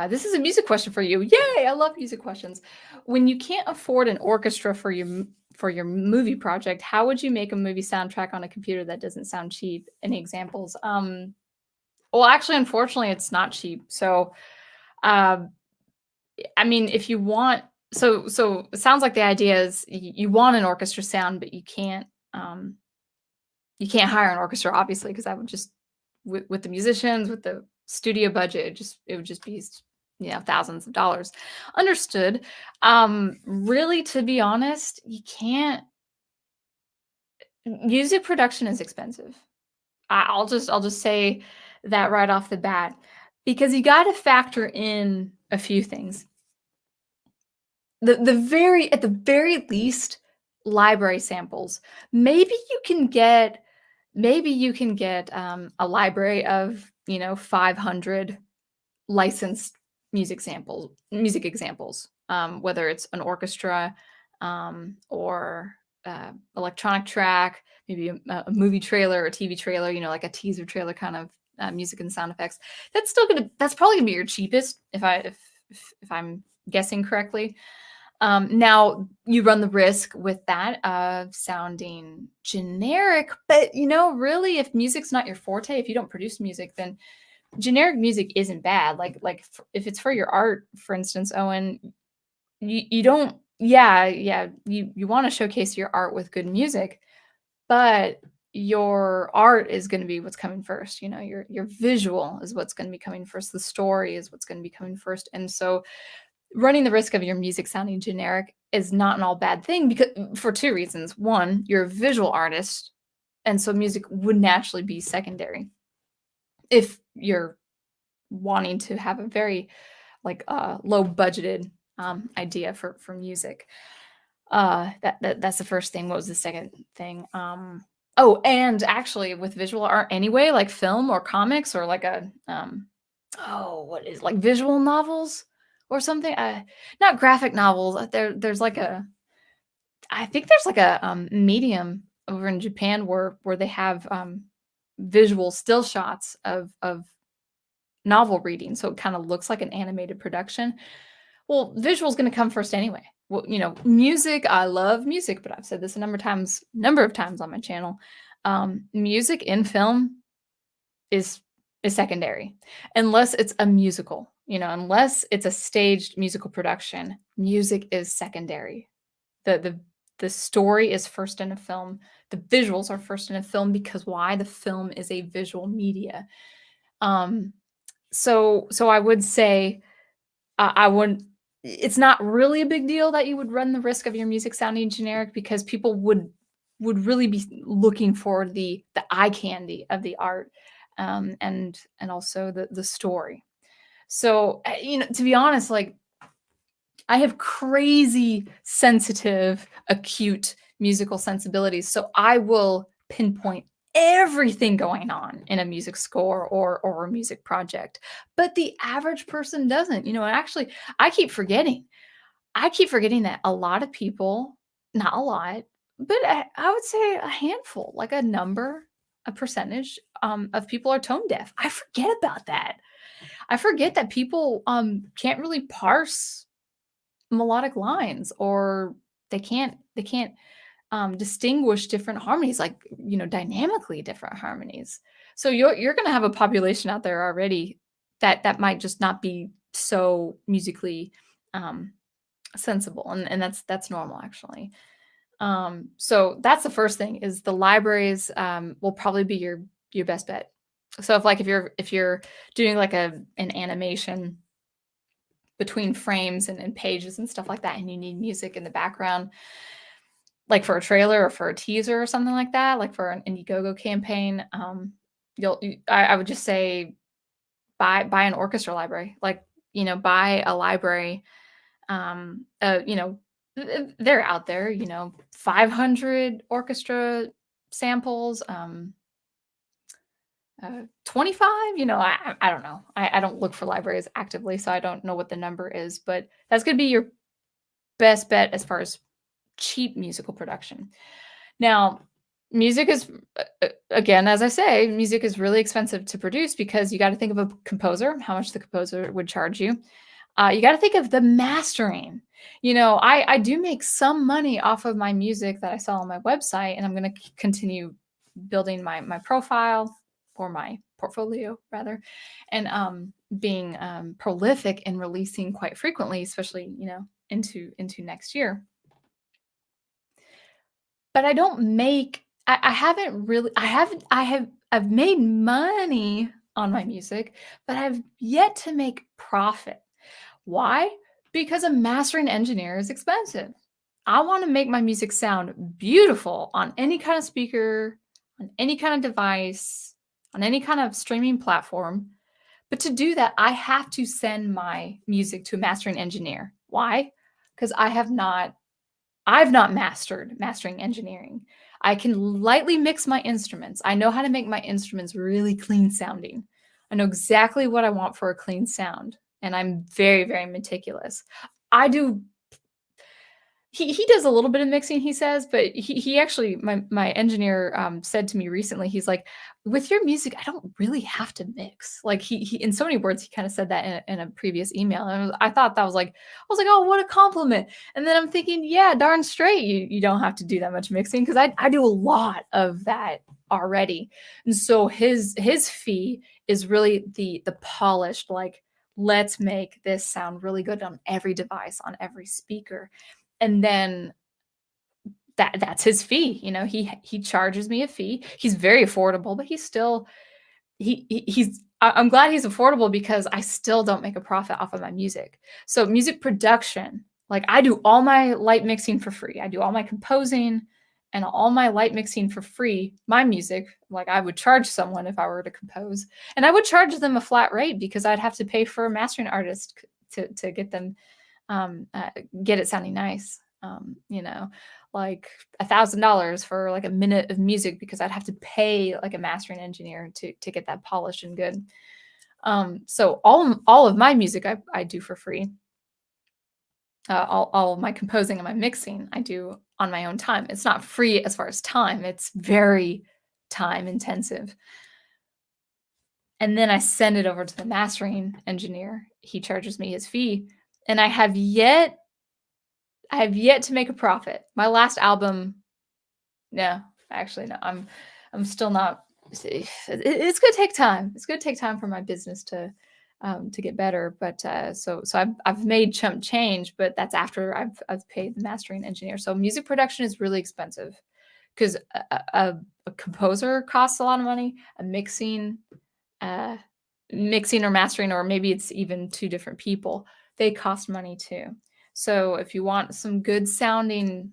This is a music question for you. Yay! I love music questions. When you can't afford an orchestra for your movie project, how would you make a movie soundtrack on a computer that doesn't sound cheap? Any examples? Well, actually, unfortunately, it's not cheap. So, uh, I mean, if you want, so it sounds like the idea is you want an orchestra sound, but you can't hire an orchestra, obviously, because that would just with the musicians, with the studio budget, it would just be thousands of dollars. Understood. Really, to be honest, you can't. Music production is expensive. I'll just say that right off the bat because you got to factor in a few things. At the very least, library samples. Maybe you can get a library of 500 licensed music examples, whether it's an orchestra or electronic track, maybe a movie trailer or a TV trailer, like a teaser trailer kind of music and sound effects. That's probably gonna be your cheapest if I'm guessing correctly. Now you run the risk with that of sounding generic, but really, if music's not your forte, if you don't produce music, then generic music isn't bad. If it's for your art, for instance, Owen, you don't, yeah, you want to showcase your art with good music, but your art is going to be what's coming first. Your visual is what's going to be coming first. The story is what's going to be coming first, and so running the risk of your music sounding generic is not an all bad thing because for two reasons. One, you're a visual artist, and so music would naturally be secondary. If you're wanting to have a very low budgeted idea for music, that's the first thing. What was the second thing? Oh, and actually, with visual art anyway, like film or comics or like what is like visual novels or something. Not graphic novels. There's like I think there's like a medium over in Japan where they have visual still shots of novel reading, so it kind of looks like an animated production. Well, visual is going to come first anyway. Well, music. I love music, but I've said this a number of times on my channel. Music in film is secondary, unless it's a musical. Unless it's a staged musical production, music is secondary. The story is first in a film. The visuals are first in a film because why? The film is a visual media. So I would say I would. It's not really a big deal that you would run the risk of your music sounding generic because people would really be looking for the eye candy of the art, and also the story. So to be honest, like I have crazy sensitive, acute musical sensibilities, so I will pinpoint everything going on in a music score or a music project. But the average person doesn't. And actually, I keep forgetting. I keep forgetting that a lot of people, not a lot, but I would say a handful, like a percentage of people are tone deaf. I forget about that. I forget that people can't really parse melodic lines, or they can't distinguish different harmonies, like dynamically different harmonies. So you're going to have a population out there already that might just not be so musically sensible, and that's normal actually. So that's the first thing, is the libraries will probably be your best bet. So if you're doing like an animation between frames and pages and stuff like that, and you need music in the background, like for a trailer or for a teaser or something like that, like for an Indiegogo campaign, I would just say buy an orchestra library. Like, buy a library. They're out there, 500 orchestra samples, 25, I don't know. I don't look for libraries actively, so I don't know what the number is, but that's gonna be your best bet as far as cheap musical production. Now, music is, again, as I say, music is really expensive to produce because you got to think of a composer, how much the composer would charge you. You got to think of the mastering. I do make some money off of my music that I sell on my website, and I'm going to continue building my profile, or my portfolio rather, and being prolific and releasing quite frequently, especially into next year. But I don't make I haven't really I've made money on my music, but I've yet to make profit. Why? Because a mastering engineer is expensive. I want to make my music sound beautiful on any kind of speaker, on any kind of device, on any kind of streaming platform. But to do that, I have to send my music to a mastering engineer. Why? Because I've not mastered mastering engineering. I can lightly mix my instruments. I know how to make my instruments really clean sounding. I know exactly what I want for a clean sound, and I'm very, very meticulous. I do he does a little bit of mixing, he says, but he actually, my engineer said to me recently, he's like, with your music, I don't really have to mix. Like he in so many words, he kind of said that in a previous email. And I thought that was like, I was like, oh, what a compliment. And then I'm thinking, yeah, darn straight, you don't have to do that much mixing, because I do a lot of that already. And so his fee is really the polished, like, let's make this sound really good on every device, on every speaker. And then that's his fee. He charges me a fee. He's very affordable, but I'm glad he's affordable, because I still don't make a profit off of my music. So music production, like, I do all my light mixing for free. I do all my composing and all my light mixing for free. My music, like, I would charge someone if I were to compose, and I would charge them a flat rate, because I'd have to pay for a mastering artist to get them get it sounding nice. Like $1,000 for like a minute of music, because I'd have to pay like a mastering engineer to get that polished and good. So all of my music I do for free. All of my composing and my mixing I do on my own time. It's not free as far as time. It's very time intensive. And then I send it over to the mastering engineer. He charges me his fee, and I have yet to make a profit. My last album, no, actually, no. I'm still not. It's gonna take time. It's gonna take time for my business to get better. But so I've made chump change, but that's after I've paid the mastering engineer. So music production is really expensive, because a composer costs a lot of money. A mixing or mastering, or maybe it's even two different people, they cost money too. So if you want some good sounding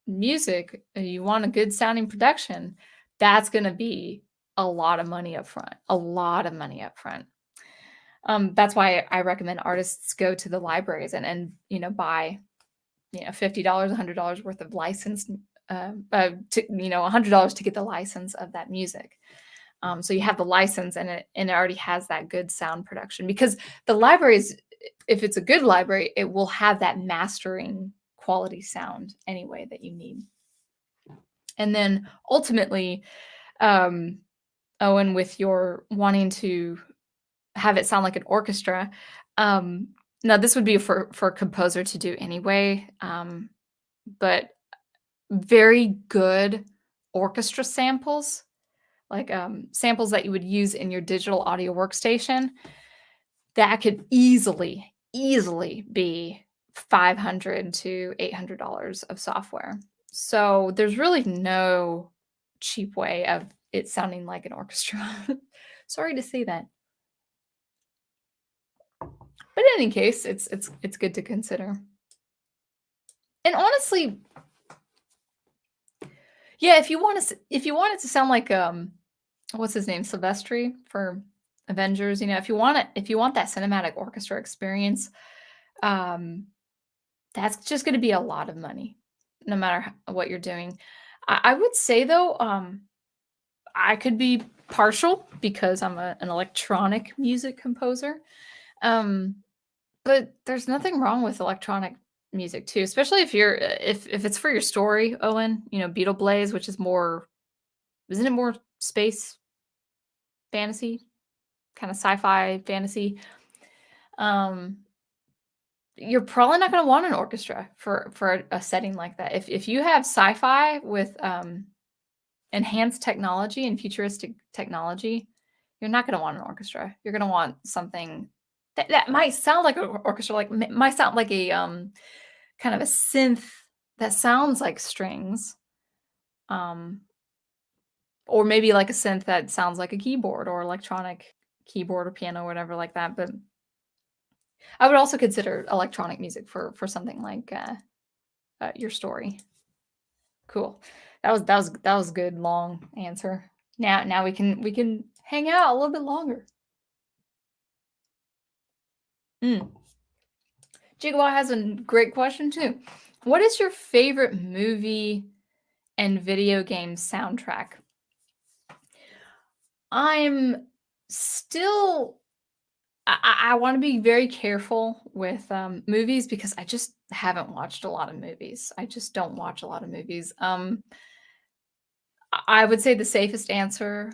music, you want a good sounding production, that's going to be a lot of money up front. A lot of money up front. That's why I recommend artists go to the libraries and buy $50, $100 worth of license, $100 to get the license of that music. So you have the license, and it already has that good sound production, because the libraries, if it's a good library, it will have that mastering quality sound anyway that you need. And then ultimately, Owen, with your wanting to have it sound like an orchestra, now this would be for a composer to do anyway, but very good orchestra samples, like samples that you would use in your digital audio workstation, that could easily be $500 to $800 of software. So there's really no cheap way of it sounding like an orchestra. Sorry to say that. But in any case, it's good to consider. And honestly, yeah, if you want it to sound like what's his name, Silvestri for Avengers, if you want that cinematic orchestra experience, um that's just going to be a lot of money no matter what you're doing. I would say though, I could be partial because I'm an electronic music composer. Um but there's nothing wrong with electronic music too, especially if it's for your story, Owen, Beetle Blaze, which is more, isn't it more space fantasy, kind of sci-fi fantasy? Um, you're probably not going to want an orchestra for a setting like that. If you have sci-fi with enhanced technology and futuristic technology, you're not going to want an orchestra. You're going to want something that might sound like an orchestra, like might sound like a kind of a synth that sounds like strings, um, or maybe like a synth that sounds like a keyboard or electronic keyboard or piano or whatever like that. But I would also consider electronic music for something like your story. Cool. That was a good long answer. Now we can hang out a little bit longer. Mm. Jigawa has a great question too. What is your favorite movie and video game soundtrack? I'm still I want to be very careful with movies because I just haven't watched a lot of movies. I just don't watch a lot of movies. I would say the safest answer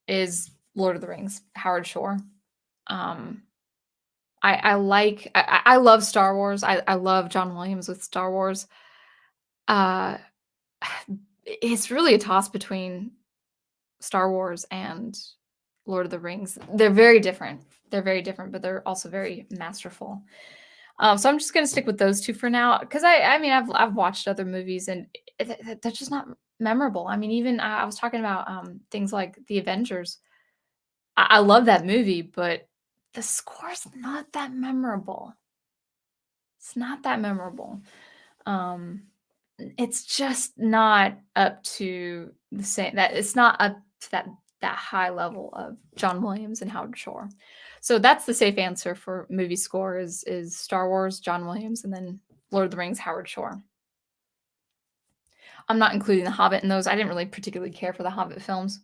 is Lord of the Rings, Howard Shore. Um, I love Star Wars. I love John Williams with Star Wars. Uh, it's really a toss between Star Wars and Lord of the Rings. They're very different. They're very different, but they're also very masterful. So I'm just gonna stick with those 2 for now, because I mean, I've watched other movies and they're just not memorable. I mean, even I was talking about, things like The Avengers. I love that movie, but the score's not that memorable. It's not that memorable. Um, it's just not up to the same that it's not up to that high level of John Williams and Howard Shore. So that's the safe answer for movie score is Star Wars, John Williams, and then Lord of the Rings, Howard Shore. I'm not including The Hobbit in those. I didn't really particularly care for the Hobbit films.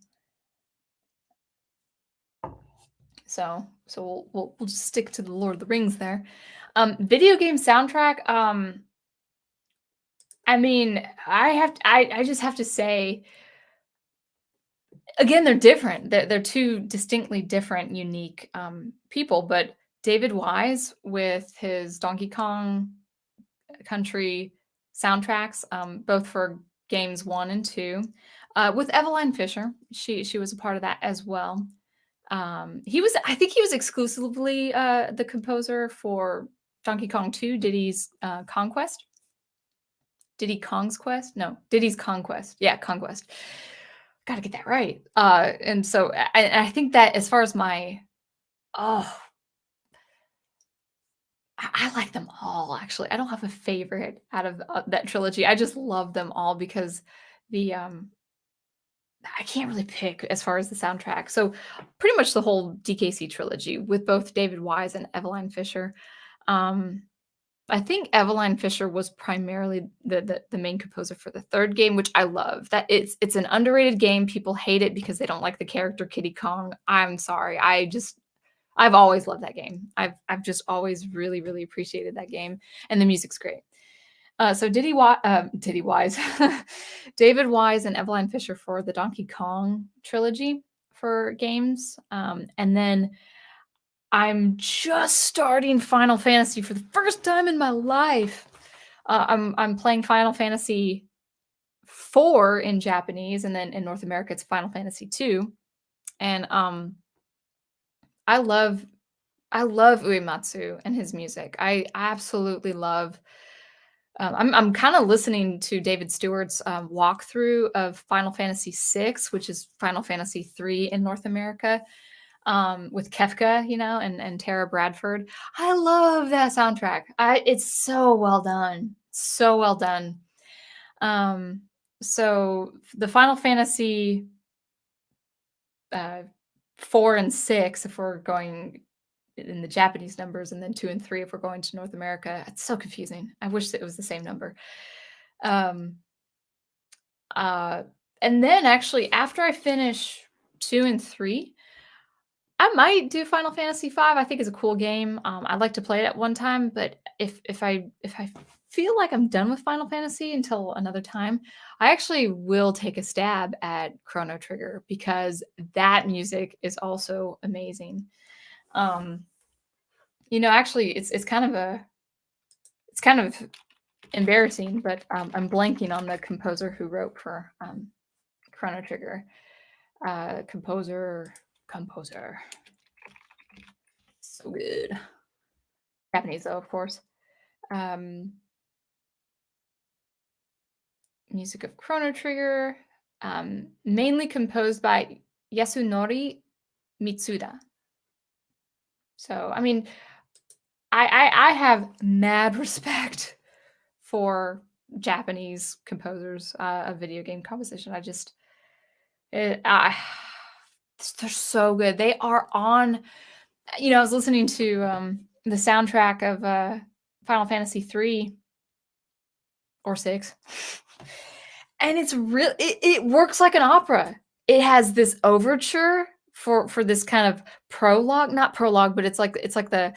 So we'll just stick to the Lord of the Rings there. Video game soundtrack, I mean, I just have to say, again, they're different. They're 2 distinctly different, unique, people, but David Wise with his Donkey Kong Country soundtracks, both for games 1 and 2, with Eveline Fisher. She was a part of that as well. I think he was exclusively, the composer for Donkey Kong 2, Diddy's, Conquest. Diddy Kong's Quest? No, Diddy's Conquest. Yeah, Conquest. Gotta get that right. And so I think that as far as oh, I like them all actually. I don't have a favorite out of that trilogy. I just love them all because the I can't really pick as far as the soundtrack. So pretty much the whole DKC trilogy with both David Wise and Eveline Fisher. Um, I think Eveline Fisher was primarily the main composer for the 3rd game, which I love. That it's an underrated game. People hate it because they don't like the character Kiddy Kong. I'm sorry. I've always loved that game. I've just always really, really appreciated that game, and the music's great. So Diddy Wise, David Wise and Eveline Fisher for the Donkey Kong trilogy for games, and then I'm just starting Final Fantasy for the first time in my life. I'm playing Final Fantasy 4 in Japanese, and then in North America it's Final Fantasy 2. And I love Uematsu and his music. I absolutely love. I'm kind of listening to David Stewart's walkthrough of Final Fantasy 6, which is Final Fantasy 3 in North America. with Kefka, and Tara Bradford. I love that soundtrack. It's so well done. So well done. Um, so the Final Fantasy 4 and 6, if we're going in the Japanese numbers, and then 2 and 3 if we're going to North America. It's so confusing. I wish that it was the same number. Um, uh, and then actually after I finish 2 and 3, I might do Final Fantasy 5. I think it's a cool game. I'd like to play it at one time, but if I feel like I'm done with Final Fantasy until another time, I actually will take a stab at Chrono Trigger because that music is also amazing. Um, actually, it's kind of embarrassing, but I'm blanking on the composer who wrote for Chrono Trigger. Composer, so good. Japanese though, of course. Um, music of Chrono Trigger, mainly composed by Yasunori Mitsuda. So, I mean, I have mad respect for Japanese composers of video game composition. They're so good. They are on. I was listening to the soundtrack of Final Fantasy 3 or 6, and it's real. It works like an opera. It has this overture for this kind of prologue, not prologue, but it's like the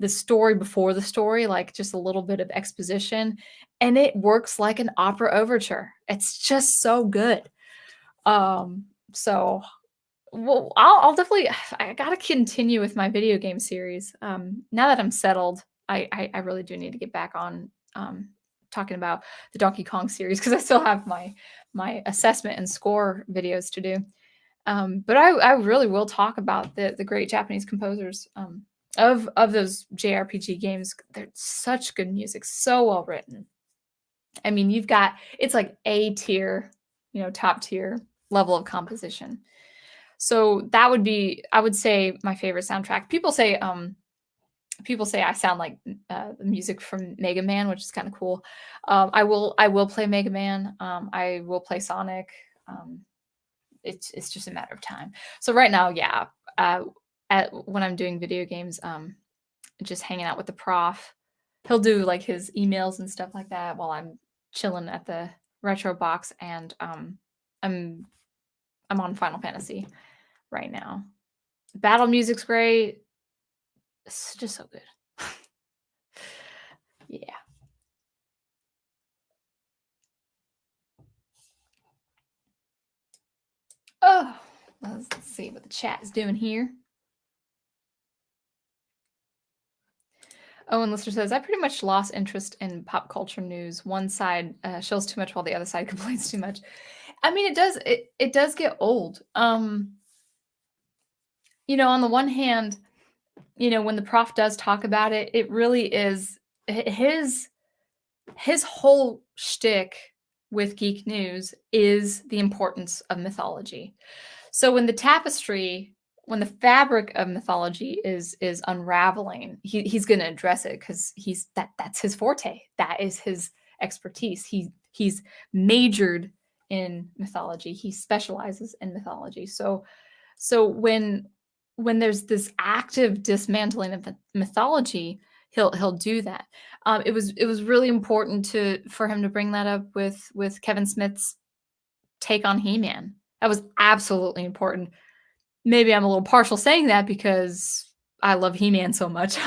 story before the story, like just a little bit of exposition, and it works like an opera overture. It's just so good. So well, I'll definitely. I gotta continue with my video game series. Now that I'm settled, I really do need to get back on talking about the Donkey Kong series because I still have my assessment and score videos to do. But I really will talk about the great Japanese composers of those JRPG games. They're such good music, so well written. I mean, it's like A tier, top tier level of composition. So that would be, I would say, my favorite soundtrack. People say I sound like the music from Mega Man, which is kind of cool. I will play Mega Man. I will play Sonic. It's just a matter of time. So right now, yeah, when I'm doing video games, just hanging out with the prof, he'll do like his emails and stuff like that while I'm chilling at the retro box, and I'm on Final Fantasy right now. Battle music's great. It's just so good. Yeah. Oh, let's see what the chat is doing here. Owen Lister says, I pretty much lost interest in pop culture news. One side shows too much while the other side complains too much. I mean, it does get old. On the one hand, when the prof does talk about it, it really is his whole shtick with geek news is the importance of mythology. So when the fabric of mythology is unraveling, he's going to address it because that's his forte. That is his expertise. He's majored in mythology. He specializes in mythology. So when there's this active dismantling of mythology, he'll do that. It was really important for him to bring that up with Kevin Smith's take on He-Man. That was absolutely important. Maybe I'm a little partial saying that because I love He-Man so much.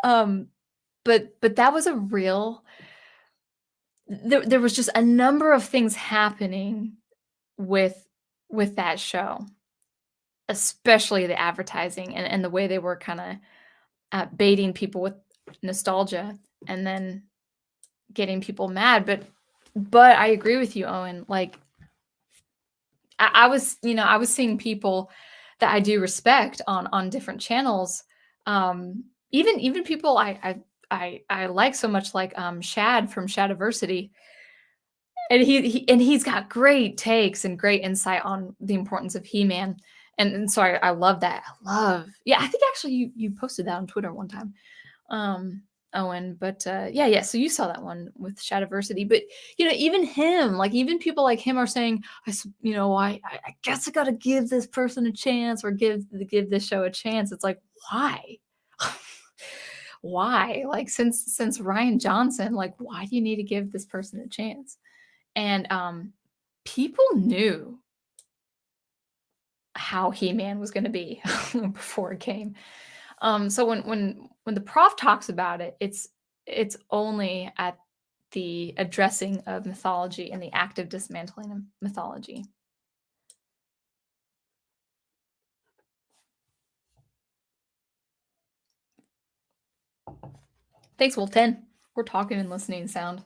But that was a real. There was just a number of things happening with that show, especially the advertising and the way they were kind of baiting people with nostalgia and then getting people mad. But I agree with you, Owen. Like I was seeing people that I do respect on different channels. Even people I like so much, like Shad from Shadiversity. And he's got great takes and great insight on the importance of He-Man. And so I love that. Yeah, I think actually you posted that on Twitter one time. Owen, but yeah, so you saw that one with Shadowversity, but even him, like even people like him are saying, I guess I gotta give this person a chance or give this show a chance. It's like, why? Why? Like since Ryan Johnson, like why do you need to give this person a chance? And people knew how He-Man was gonna be before it came. So when the prof talks about it, it's only at the addressing of mythology and the active dismantling of mythology. Thanks, Wolf 10. We're talking and listening sound.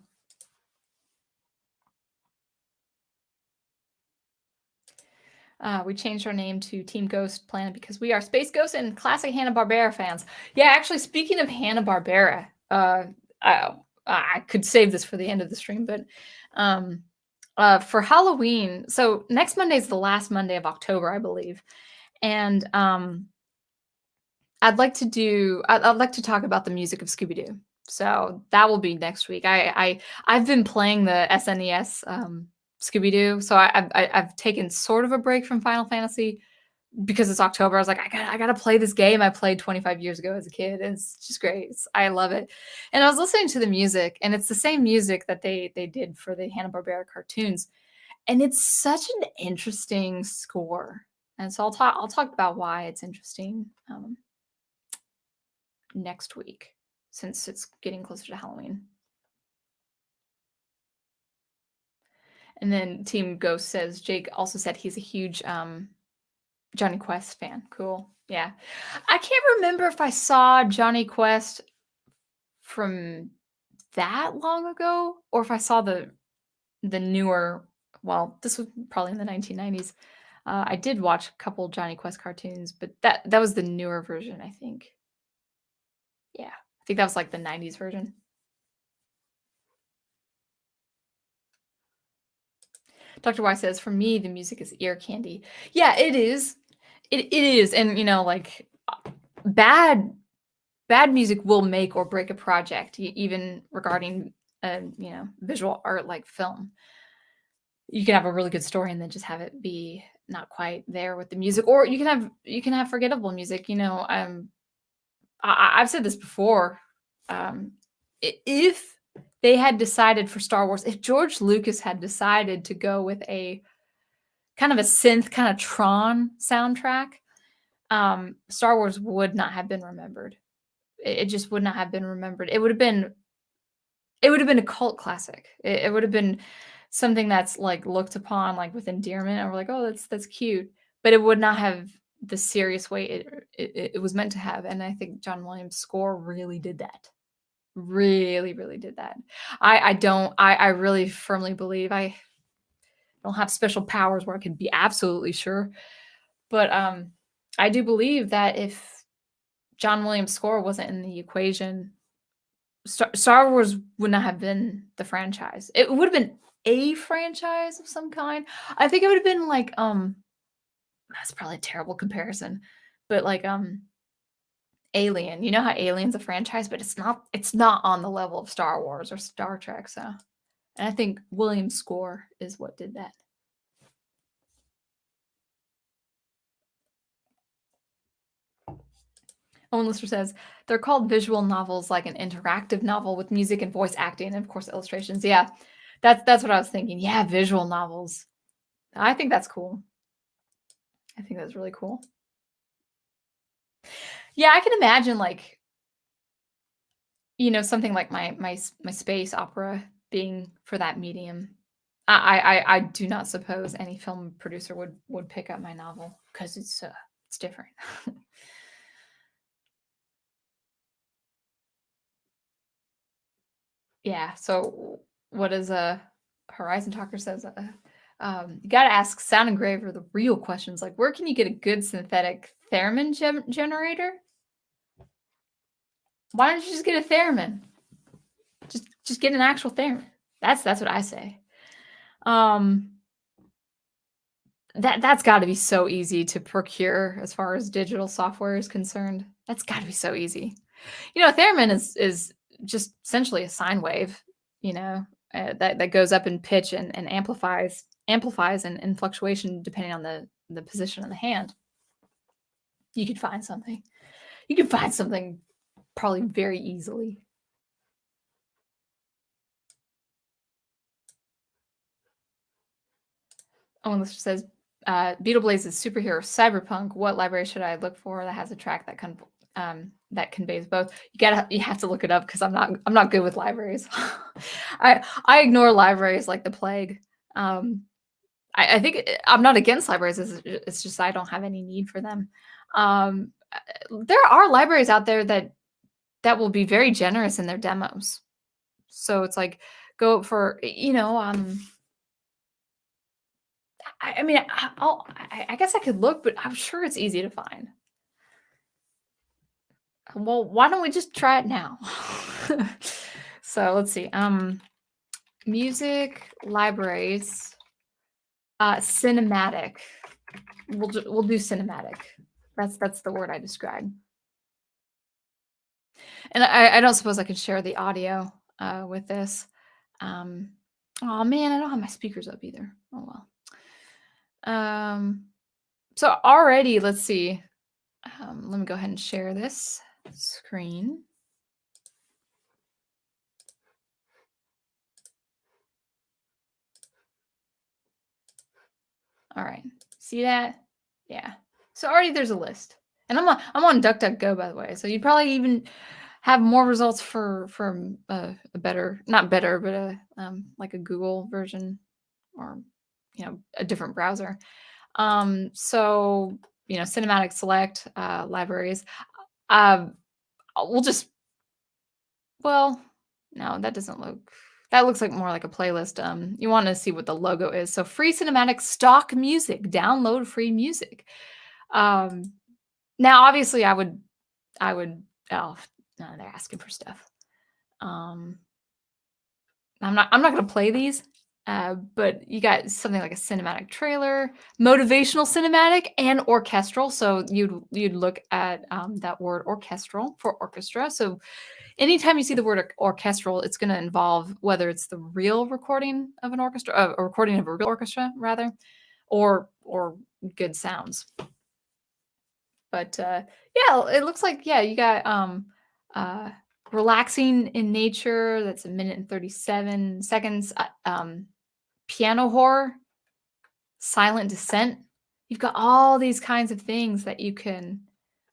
We changed our name to Team Ghost Planet because we are Space Ghost and classic Hanna-Barbera fans. Yeah, actually, speaking of Hanna-Barbera, I could save this for the end of the stream, but for Halloween, so next Monday is the last Monday of October, I believe, and I'd like to talk about the music of Scooby-Doo. So that will be next week. I've been playing the SNES Scooby-Doo, so I've taken sort of a break from Final Fantasy because it's October. I was like, I gotta play this game I played 25 years ago as a kid. And it's just great. I love it. And I was listening to the music, and it's the same music that they did for the Hanna-Barbera cartoons. And it's such an interesting score. And so I'll talk about why it's interesting next week, since it's getting closer to Halloween. And then Team Ghost says Jake also said he's a huge Johnny Quest fan. Cool. Yeah. I can't remember if I saw Johnny Quest from that long ago or if I saw the newer, well, this was probably in the 1990s. I did watch a couple Johnny Quest cartoons, but that was the newer version, I think. Yeah. I think that was like the 90s version. Dr. Y says, for me, the music is ear candy. Yeah, it is. It is. And, like bad music will make or break a project, even regarding, visual art like film. You can have a really good story and then just have it be not quite there with the music, or you can have forgettable music. I've said this before. If they had decided for Star Wars, if George Lucas had decided to go with a kind of a synth, kind of Tron soundtrack, Star Wars would not have been remembered. It just would not have been remembered. It would have been a cult classic. It would have been something that's like looked upon like with endearment, and we're like, oh, that's cute, but it would not have the serious weight it was meant to have. And I think John Williams' score really did that. Really, really did that. I really firmly believe I don't have special powers where I can be absolutely sure, but I do believe that if John Williams' score wasn't in the equation, Star Wars would not have been the franchise. It would have been a franchise of some kind. I think it would have been like that's probably a terrible comparison, but like Alien. You know how Alien's a franchise, but it's not on the level of Star Wars or Star Trek. So, and I think Williams' score is what did that. Owen Lister says they're called visual novels, like an interactive novel with music and voice acting, and of course illustrations. Yeah, that's what I was thinking. Yeah, visual novels. I think that's cool. I think that's really cool. Yeah, I can imagine like something like my space opera being for that medium. I do not suppose any film producer would pick up my novel because it's different. Yeah. So what is a Horizon Talker says? You got to ask Sound Engraver the real questions, like where can you get a good synthetic theremin generator? Why don't you just get a theremin? Just get an actual theremin. That's what I say. That's got to be so easy to procure as far as digital software is concerned. That's got to be so easy. A theremin is just essentially a sine wave, you know, that goes up in pitch and amplifies and fluctuation depending on the position of the hand. You could find something. You can find something probably very easily. Oh, and this says, Beetle Blaze is superhero cyberpunk. What library should I look for that has a track that conveys both? You have to look it up because I'm not good with libraries. I ignore libraries like the plague. I think I'm not against libraries. It's just I don't have any need for them. There are libraries out there that will be very generous in their demos. So it's like go for I mean, I guess I could look, but I'm sure it's easy to find. Well, why don't we just try it now? So let's see. Music libraries, cinematic. We'll do cinematic. That's the word I described. And I don't suppose I could share the audio with this. Oh man, I don't have my speakers up either. Oh well. So already, let's see. Let me go ahead and share this screen. All right, see that? Yeah. So already there's a list, and I'm on DuckDuckGo, by the way. So you'd probably even have more results for a better, not better, but like a Google version or a different browser. So cinematic select libraries. We'll just well, no, that doesn't look. That looks like more like a playlist. You want to see what the logo is. So free cinematic stock music, download free music. Now, obviously, I would. Oh, no, they're asking for stuff. I'm not gonna play these. But you got something like a cinematic trailer, motivational cinematic, and orchestral. So you'd look at that word orchestral for orchestra. So anytime you see the word orchestral, it's going to involve whether it's the real recording of an orchestra, a recording of a real orchestra, rather, or good sounds. But yeah, it looks like you got relaxing in nature. That's 1 minute and 37 seconds. Piano horror, silent descent. You've got all these kinds of things that you can,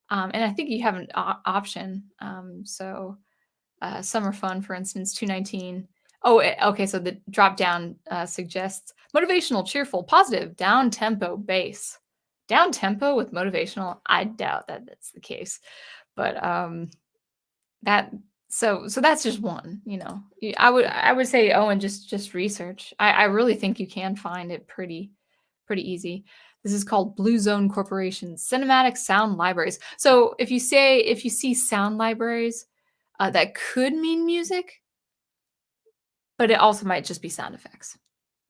and I think you have an option. So summer fun, for instance, 219. Oh, okay. So the drop down suggests motivational, cheerful, positive, down tempo, bass. Down tempo with motivational. I doubt that that's the case, but that so that's just one. I would say, oh, and just research. I really think you can find it pretty easy. This is called Blue Zone Corporation Cinematic Sound Libraries. So if you see sound libraries, that could mean music, but it also might just be sound effects.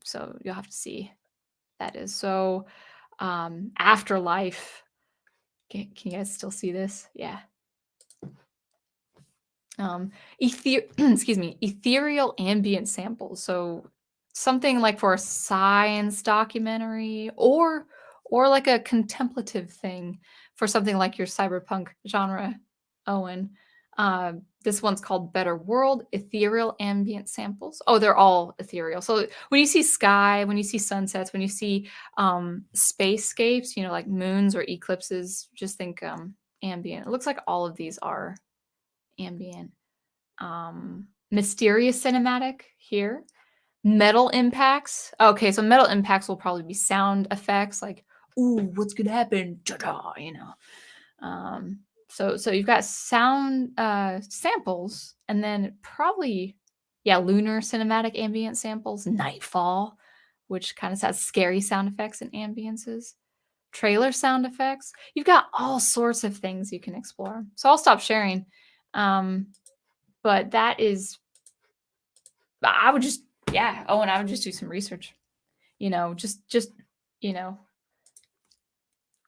So you'll have to see that is. So Afterlife. Can you guys still see this? Yeah. Excuse me, ethereal ambient samples. So something like for a science documentary or like a contemplative thing for something like your cyberpunk genre, Owen. This one's called Better World, ethereal ambient samples. Oh, they're all ethereal. So when you see sky, when you see sunsets, when you see spacescapes, like moons or eclipses, just think ambient. It looks like all of these are ambient. Mysterious cinematic here. Metal impacts. Okay, so metal impacts will probably be sound effects like, ooh, what's gonna happen? Ta-da, So you've got sound samples, and then probably, lunar cinematic ambient samples, nightfall, which kind of has scary sound effects and ambiances. Trailer sound effects. You've got all sorts of things you can explore. So I'll stop sharing. But that is, I would just, and I would just do some research, just,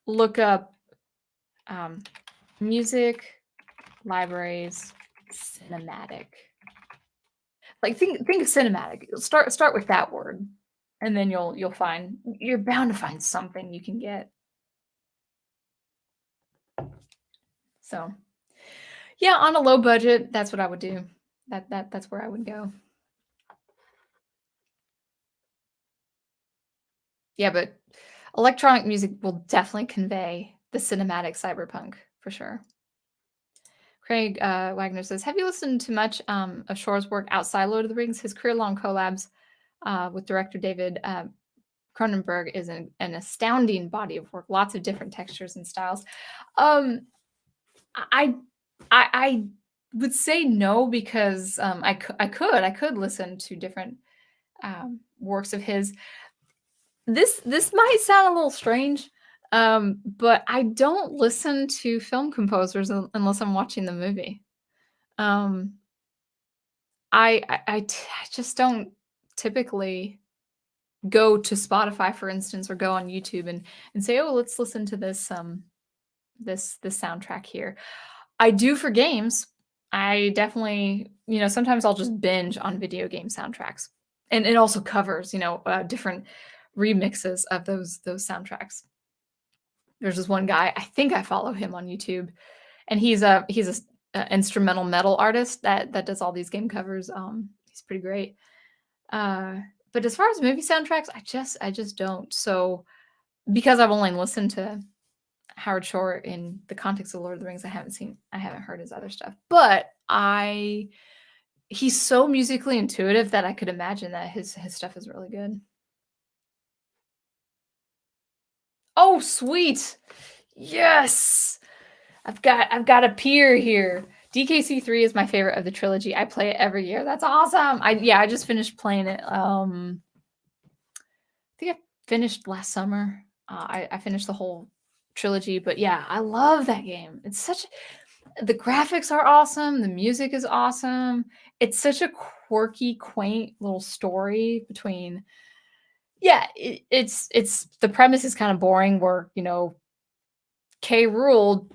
look up um, music libraries cinematic. Like think of cinematic. Start with that word, and then you'll find you're bound to find something you can get. So yeah, on a low budget, that's what I would do. That's where I would go. Yeah, but electronic music will definitely convey the cinematic cyberpunk for sure. Craig Wagner says, "Have you listened to much of Shore's work outside Lord of the Rings? His career-long collabs with director David Cronenberg is an astounding body of work. Lots of different textures and styles." Um, I I would say no because I could listen to different works of his. This might sound a little strange, but I don't listen to film composers unless I'm watching the movie. Um, I just don't typically go to Spotify, for instance, or go on YouTube and say, "Oh, let's listen to this soundtrack here." I do for games. I definitely, sometimes I'll just binge on video game soundtracks, and it also covers, different remixes of those soundtracks. There's this one guy, I think I follow him on YouTube, and he's a instrumental metal artist that does all these game covers. He's pretty great. Uh, but as far as movie soundtracks, I just don't. So because I've only listened to Howard Shore in the context of Lord of the Rings, I haven't heard his other stuff. But he's so musically intuitive that I could imagine that his stuff is really good. Oh, sweet. Yes. I've got a peer here. DKC3 is my favorite of the trilogy. I play it every year. That's awesome. I just finished playing it. I think I finished last summer. I finished the whole trilogy, but yeah, I love that game. The graphics are awesome. The music is awesome. It's such a quirky, quaint little story between. Yeah, it's the premise is kind of boring. Where K. Rule,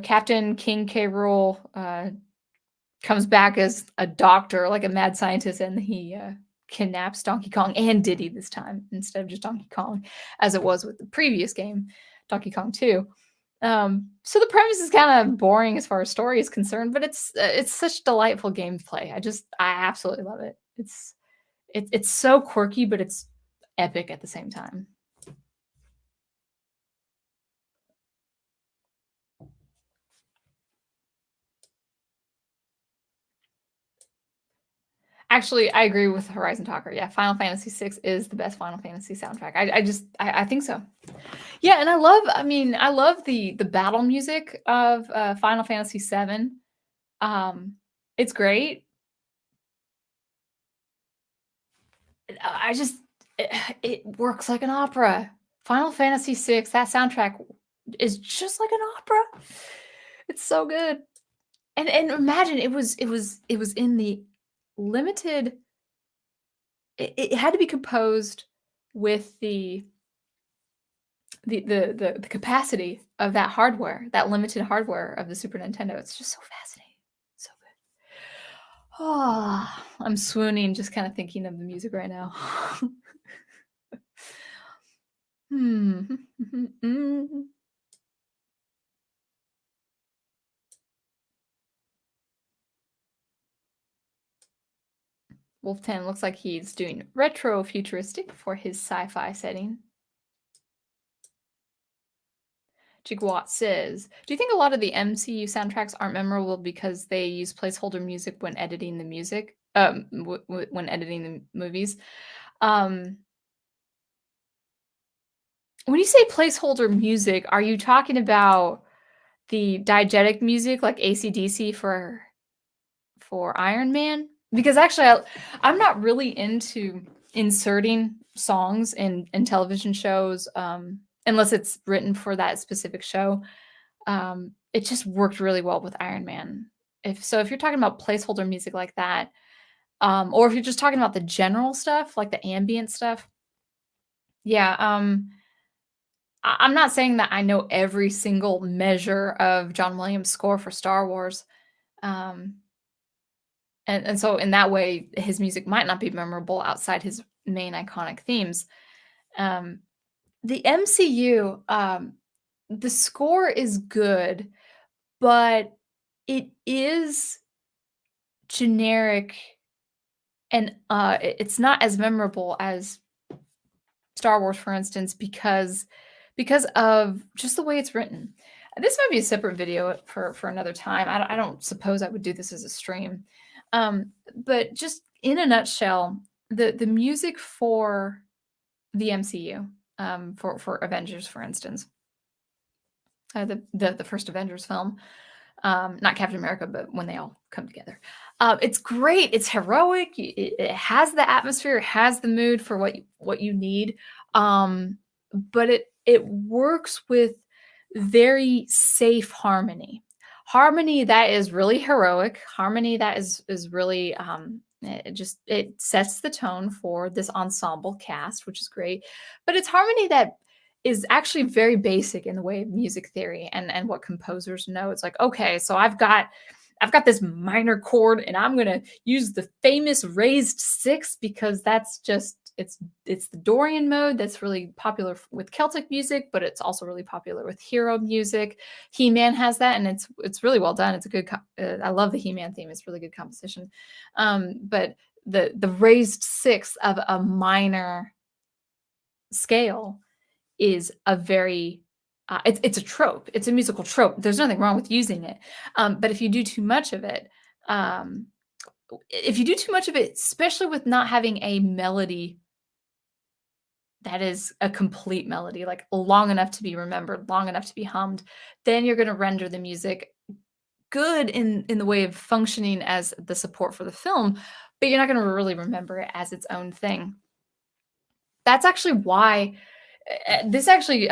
Captain King K. Rule, comes back as a doctor, like a mad scientist, and he kidnaps Donkey Kong and Diddy this time instead of just Donkey Kong, as it was with the previous game, Donkey Kong 2. So the premise is kind of boring as far as story is concerned, but it's such delightful gameplay. I absolutely love it. It's so quirky, but it's epic at the same time. Actually, I agree with Horizon Talker. Yeah, Final Fantasy VI is the best Final Fantasy soundtrack. I think so. Yeah, and I love the battle music of Final Fantasy VII. It's great. I just it works like an opera. Final Fantasy VI, that soundtrack is just like an opera. It's so good. And imagine it was in the limited. It had to be composed with the capacity of that hardware, that limited hardware of the Super Nintendo. It's just so fascinating. So good. Oh, I'm swooning just kind of thinking of the music right now. Hmm. Wolf 10 looks like he's doing retro futuristic for his sci-fi setting. Jigawatt says, "Do you think a lot of the MCU soundtracks aren't memorable because they use placeholder music when editing the music? When editing the movies. Um, when you say placeholder music, are you talking about the diegetic music like AC/DC for Iron Man? Because actually, I'm not really into inserting songs in television shows unless it's written for that specific show. It just worked really well with Iron Man. If you're talking about placeholder music like that, or if you're just talking about the general stuff, like the ambient stuff, yeah, I'm not saying that I know every single measure of John Williams' score for Star Wars, um, and so in that way, his music might not be memorable outside his main iconic themes. Um, the MCU, the score is good, but it is generic and, it's not as memorable as Star Wars, for instance, because of just the way it's written. This might be a separate video for another time. I don't suppose I would do this as a stream. But just in a nutshell, the music for the MCU, for Avengers, for instance, the first Avengers film, not Captain America, but when they all come together. It's great. It's heroic. It has the atmosphere. It has the mood for what you need. But it works with very safe harmony. Harmony that is really heroic. Harmony that is really it sets the tone for this ensemble cast, which is great. But it's harmony that is actually very basic in the way of music theory and what composers know. It's like, okay, so I've got this minor chord and I'm going to use the famous raised 6 because that's just it's the Dorian mode that's really popular with Celtic music, but it's also really popular with hero music. He-Man has that and it's really well done. It's a good I love the He-Man theme. It's really good composition. But the raised 6 of a minor scale is a very it's a trope. It's a musical trope. There's nothing wrong with using it. But if you do too much of it, especially with not having a melody that is a complete melody, like long enough to be remembered, long enough to be hummed, then you're going to render the music good in the way of functioning as the support for the film, but you're not going to really remember it as its own thing. That's actually why this actually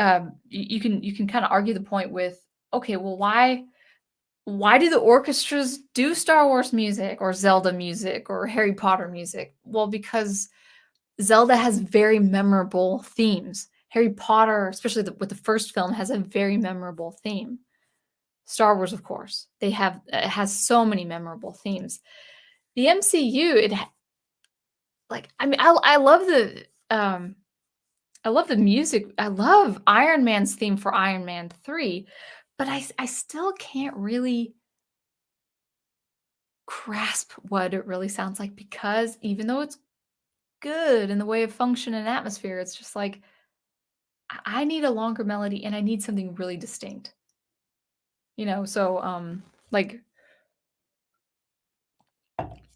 you can kind of argue the point with, okay, well, why do the orchestras do Star Wars music or Zelda music or Harry Potter music? Well, because Zelda has very memorable themes. Harry Potter, especially with the first film, has a very memorable theme. Star Wars, of course, it has so many memorable themes. The MCU, like, I mean, I love the music. I love Iron Man's theme for Iron Man 3, but I still can't really grasp what it really sounds like because even though it's good in the way of function and atmosphere, it's just like I need a longer melody and I need something really distinct. So like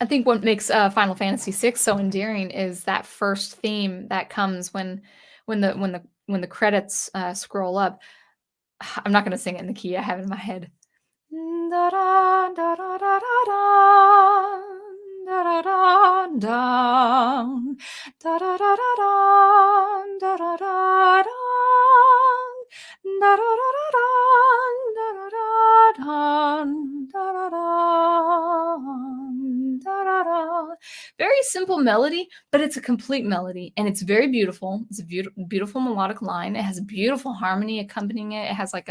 I think what makes Final Fantasy VI so endearing is that first theme that comes when the credits scroll up. I'm not gonna sing it in the key I have it in my head. Da da da da da da da da da da da da da da da da da da very simple melody, but it's a complete melody and it's very beautiful. It's a beautiful melodic line. It has a beautiful harmony accompanying it. It has like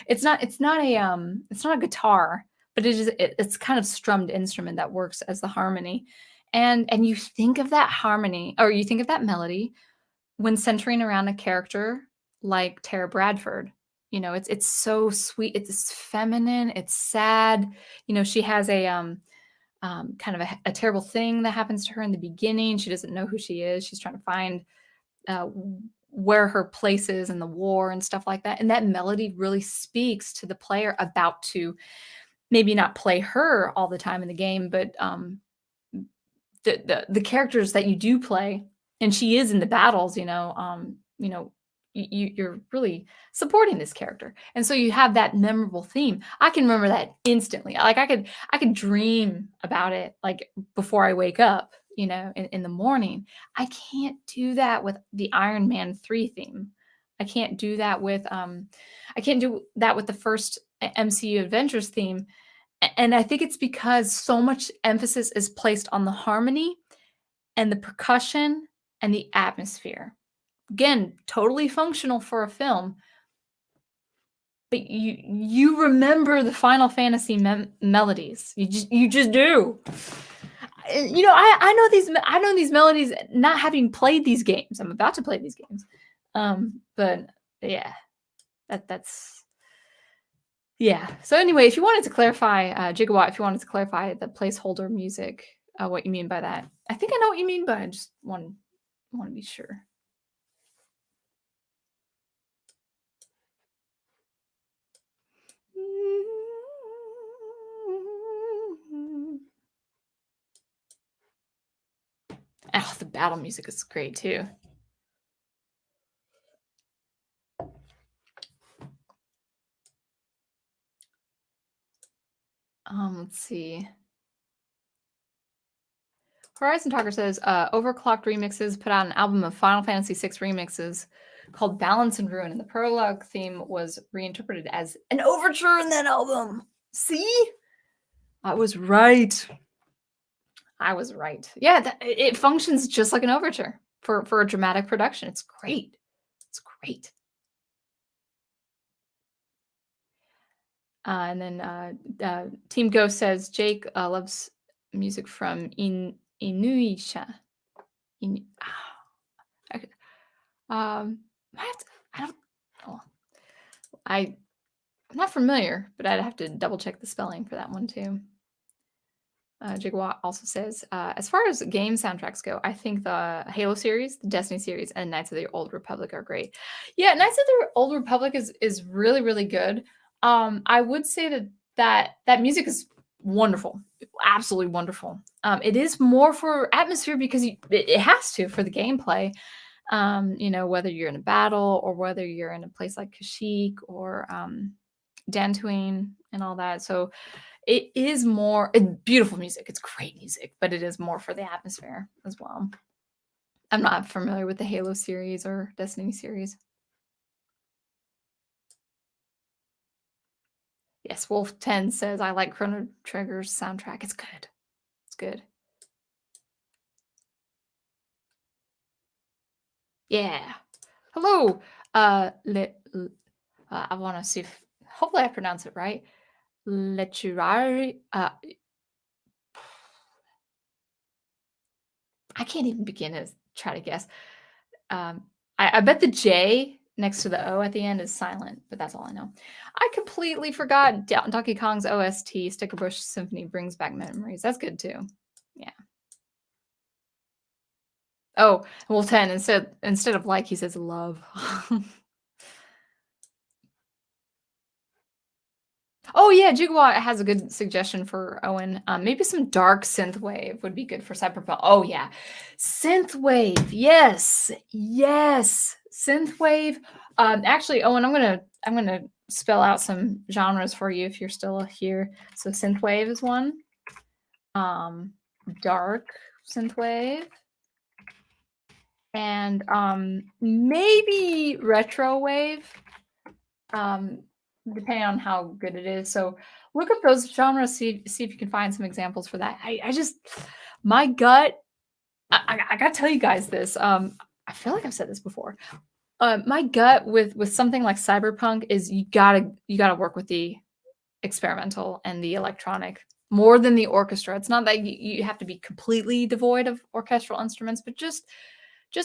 it's not a guitar, but it's kind of strummed instrument that works as the harmony. And you think of that harmony or you think of that melody when centering around a character like Tara Bradford. It's so sweet, it's feminine, it's sad. She has kind of a terrible thing that happens to her in the beginning. She doesn't know who she is. She's trying to find uh, where her place is in the war and stuff like that. And that melody really speaks to the player about to maybe not play her all the time in the game, but the characters that you do play, and she is in the battles. You're really supporting this character, and so you have that memorable theme. I can remember that instantly. Like I could dream about it like before I wake up. In the morning. I can't do that with the Iron Man 3 theme. I can't do that with the first MCU Avengers theme. And I think it's because so much emphasis is placed on the harmony and the percussion and the atmosphere. Again, totally functional for a film. But you remember the Final Fantasy melodies. You just do. I know these melodies not having played these games. I'm about to play these games. But yeah, that's yeah. So anyway, if you wanted to clarify, Gigawatt, if you wanted to clarify the placeholder music, what you mean by that, I think I know what you mean, but I just want to be sure. Oh, the battle music is great too. Let's see. Horizon Talker says, Overclocked Remixes put out an album of Final Fantasy VI remixes called Balance and Ruin, and the prologue theme was reinterpreted as an overture in that album. See? I was right. Yeah, it functions just like an overture for a dramatic production. It's great. It's great. And then Team Ghost says, Jake loves music from Inuyasha. I'm not familiar, but I'd have to double check the spelling for that one too. Jigwatt also says, as far as game soundtracks go, I think the Halo series, the Destiny series, and Knights of the Old Republic are great. Yeah, Knights of the Old Republic is really, really good. I would say that music is wonderful, absolutely wonderful. It is more for atmosphere because it has to for the gameplay. Whether you're in a battle or whether you're in a place like Kashyyyk or Dantooine and all that. So it is more beautiful music. It's great music, but it is more for the atmosphere as well. I'm not familiar with the Halo series or Destiny series. Yes, Wolf 10 says, I like Chrono Trigger's soundtrack. It's good. It's good. Yeah. Hello. I want to see if, hopefully I pronounce it right. Lechurari. I can't even begin to try to guess. I bet the J next to the O at the end is silent, but that's all I know. I completely forgot Donkey Kong's OST, Sticker Bush Symphony brings back memories. That's good too. Yeah. Oh, well, 10 instead of like, he says love. Oh yeah, Jigawa has a good suggestion for Owen. Maybe some dark synthwave would be good for cyberpunk. Oh yeah, synthwave. Yes, synthwave. Actually, Owen, I'm gonna spell out some genres for you if you're still here. So synthwave is one. Dark synthwave, and maybe retrowave. Depending on how good it is. So look up those genres, see if you can find some examples for that. I just my gut. I gotta tell you guys this. I feel like I've said this before. My gut with something like cyberpunk is you gotta work with the experimental and the electronic more than the orchestra. It's not that you have to be completely devoid of orchestral instruments, but just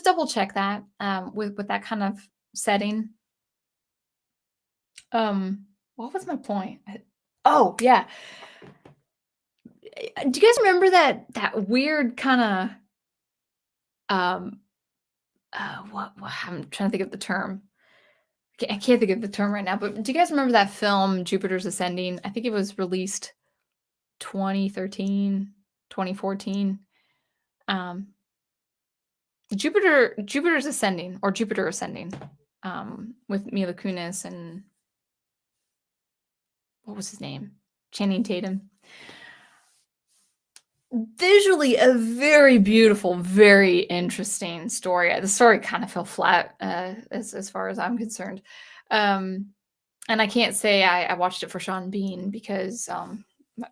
double check that with that kind of setting. What was my point? Oh yeah. Do you guys remember that weird kind of what I'm trying to think of the term. I can't think of the term right now, but do you guys remember that film Jupiter's Ascending? I think it was released 2013, 2014. Jupiter's Ascending or Jupiter Ascending with Mila Kunis and what was his name? Channing Tatum. Visually, a very beautiful, very interesting story. The story kind of fell flat as far as I'm concerned. And I can't say I watched it for Sean Bean because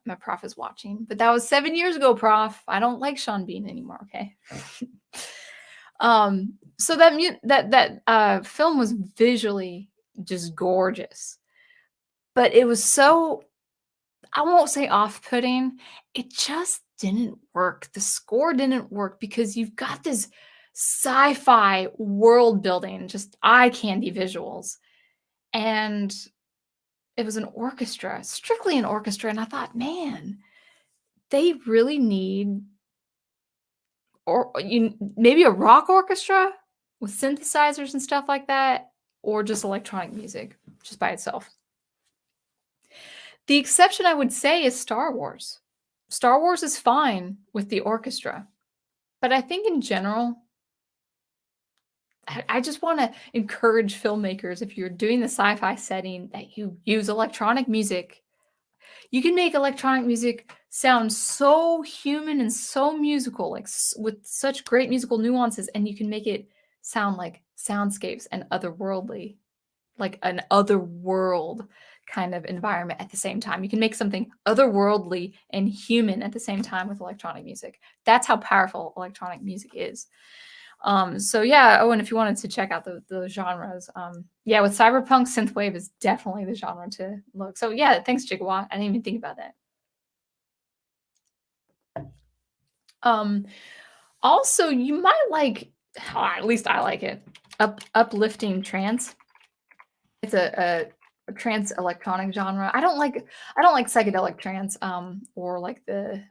my prof is watching. But that was 7 years ago, prof. I don't like Sean Bean anymore, okay? So film was visually just gorgeous, but it was so, I won't say off-putting, it just didn't work. The score didn't work because you've got this sci-fi world building, just eye candy visuals, and it was an orchestra, strictly an orchestra, and I thought, "Man, they really need, or maybe a rock orchestra with synthesizers and stuff like that, or just electronic music just by itself." The exception I would say is Star Wars. Star Wars is fine with the orchestra, but I think in general, I just wanna encourage filmmakers, if you're doing the sci-fi setting, that you use electronic music. You can make electronic music sound so human and so musical, like, with such great musical nuances, and you can make it sound like soundscapes and otherworldly, like an other world kind of environment at the same time. You can make something otherworldly and human at the same time with electronic music. That's how powerful electronic music is. So yeah, oh, and if you wanted to check out the genres, yeah, with cyberpunk, synthwave is definitely the genre to look. So yeah, thanks, Gigawatt. I didn't even think about that. Um, Also, you might like, at least I like it, uplifting trance. It's a trance electronic genre. I don't like psychedelic trance, or like the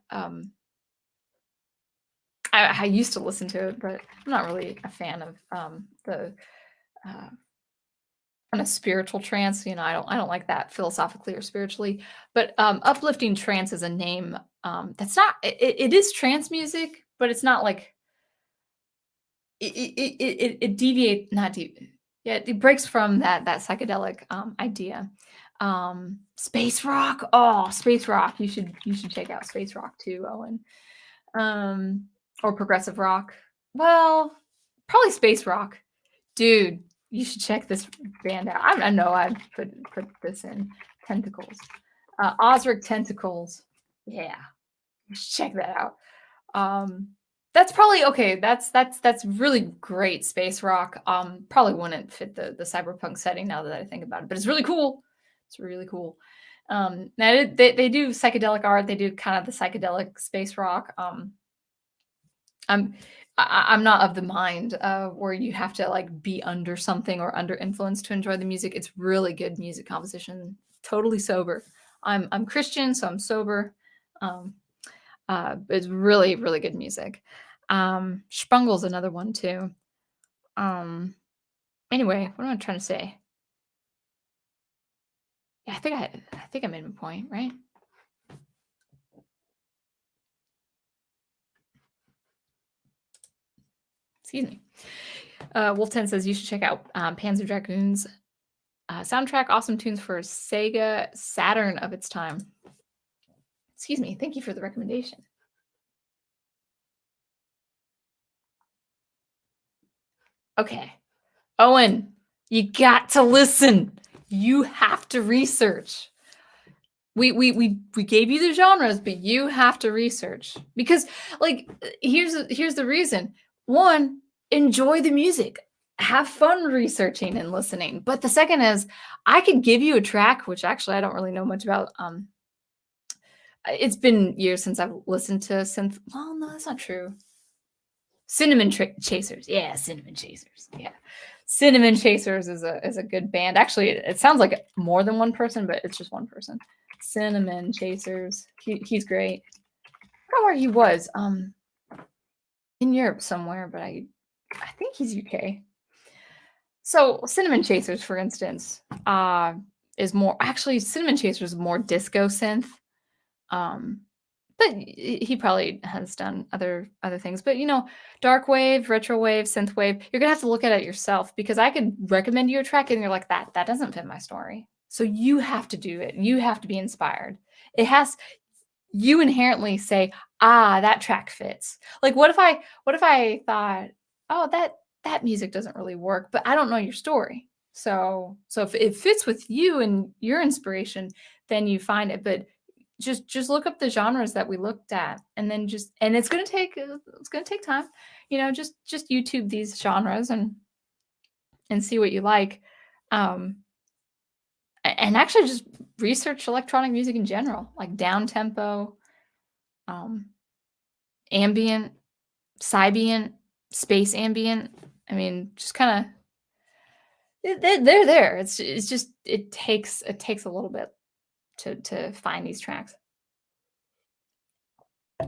I used to listen to it, but I'm not really a fan of the uh, kind of spiritual trance. I don't like that philosophically or spiritually. But uplifting trance is a name, that's not. It is trance music, but it's not like it deviate not deviate. Yeah, it breaks from that psychedelic idea. Space rock. Oh, space rock. You should check out space rock too, Owen. Or progressive rock. Well, probably space rock. Dude, you should check this band out. I know I put this in Tentacles. Osric Tentacles. Yeah, you should check that out. Um, that's probably okay. That's really great space rock. Probably wouldn't fit the cyberpunk setting now that I think about it, but it's really cool. It's really cool. Now they do psychedelic art. They do kind of the psychedelic space rock. I'm I'm not of the mind where you have to like be under something or under influence to enjoy the music. It's really good music composition. Totally sober. I'm Christian, so I'm sober. Um, it's really really good music. Sprungle's another one too. Um, anyway, what am I trying to say? Yeah, I think I made my point, right? Excuse me. Wolf 10 says you should check out Panzer Dragoon's soundtrack. Awesome tunes for Sega Saturn of its time. Excuse me. Thank you for the recommendation. Okay. Owen, you got to listen. You have to research. We gave you the genres, but you have to research because like here's the reason. One, enjoy the music. Have fun researching and listening. But the second is I could give you a track, which actually I don't really know much about. It's been years since I've listened to synth. Well, no, that's not true. Cinnamon Chasers. Yeah, Cinnamon Chasers. Yeah. Cinnamon Chasers is a good band. Actually, it sounds like more than one person, but it's just one person. Cinnamon Chasers. He's great. I forgot where he was. In Europe somewhere, but I think he's UK. So Cinnamon Chasers, for instance, is more actually Cinnamon Chasers is more disco synth. Um, but he probably has done other things. But dark wave, retro wave, synth wave, you're gonna have to look at it yourself because I could recommend you a track and you're like that doesn't fit my story. So you have to do it. You have to be inspired. It has you inherently say, that track fits. Like what if I thought, oh, that music doesn't really work, but I don't know your story. So if it fits with you and your inspiration, then you find it. But just look up the genres that we looked at, and then and it's gonna take time. Just YouTube these genres and see what you like. Um, and actually just research electronic music in general, like down tempo, um, ambient, Sybient, space ambient. I mean, just kind of they're there. It's just it takes a little bit to find these tracks.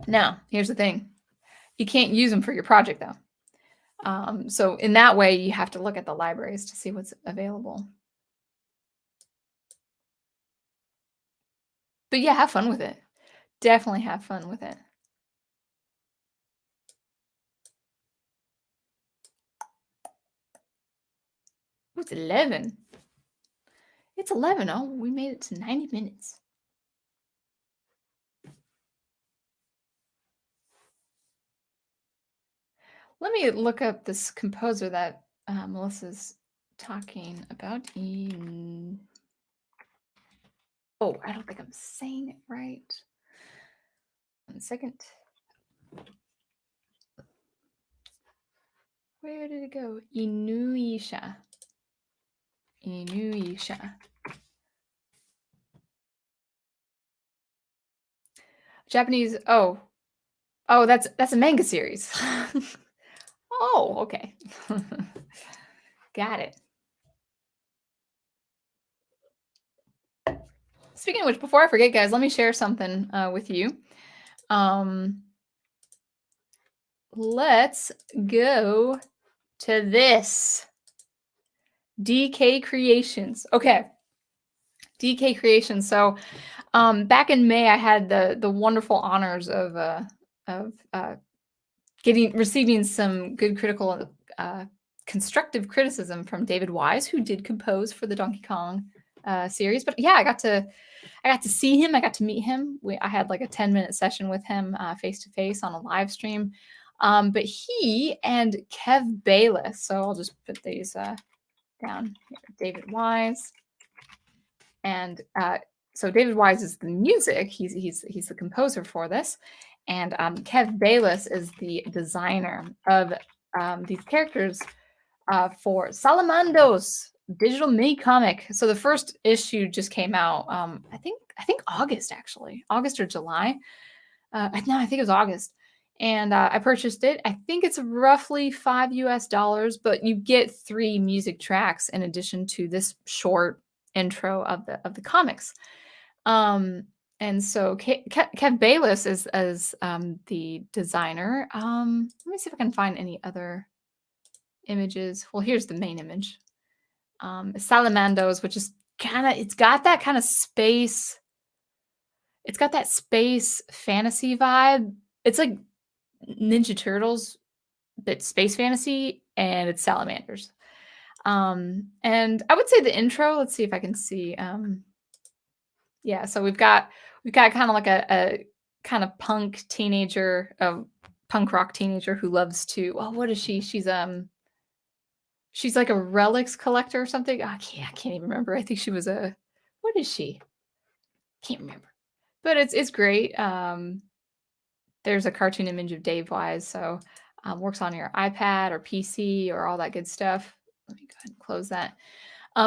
Now, here's the thing: you can't use them for your project though. So in that way, you have to look at the libraries to see what's available. But yeah, have fun with it. Definitely have fun with it. Ooh, it's 11. It's 11. Oh, we made it to 90 minutes. Let me look up this composer that Melissa's talking about. Oh, I don't think I'm saying it right. 1 second. Where did it go? Inuisha. Japanese. Oh, that's a manga series. Oh, okay. Got it. Speaking of which, before I forget, guys, let me share something with you. Let's go to this. DK Creations. Okay. DK Creations. So back in May, I had the wonderful honors of receiving some good critical constructive criticism from David Wise, who did compose for the Donkey Kong series. But yeah, I got to see him. I got to meet him. I had like a 10-minute session with him face to face on a live stream. But he and Kev Bayless. So I'll just put these down here. David Wise. And so David Wise is the music. He's the composer for this. And Kev Bayless is the designer of these characters for Salamandos digital mini comic. So the first issue just came out. I think August, actually, August or July. No, I think it was August. And I purchased it. I think it's roughly $5 US, but you get 3 music tracks in addition to this short intro of the comics. And so Kev Bayless is as the designer. Let me see if I can find any other images. Well, here's the main image. Salamandos, which is it's got that kind of space. It's got that space fantasy vibe. It's like Ninja Turtles, but space fantasy, and it's salamanders. And I would say the intro. Let's see if I can see. Yeah, so we've got kind of like a kind of punk teenager, a punk rock teenager who loves to. Well, what is she? She's like a relics collector or something. I can't even remember. I think she was a. What is she? Can't remember. But it's great. There's a cartoon image of Dave Wise, so works on your iPad or PC or all that good stuff. Let me go ahead and close that.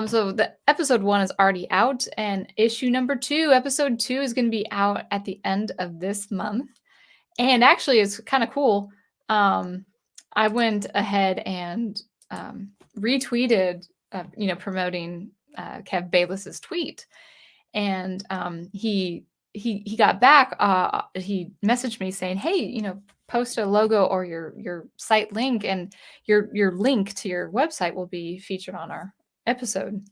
So the episode 1 is already out, and episode 2 is going to be out at the end of this month. And actually, it's kind of cool. I went ahead and retweeted, promoting Kev Bayless's tweet, and he got back. He messaged me saying, "Hey, post a logo or your site link, and your link to your website will be featured on our episode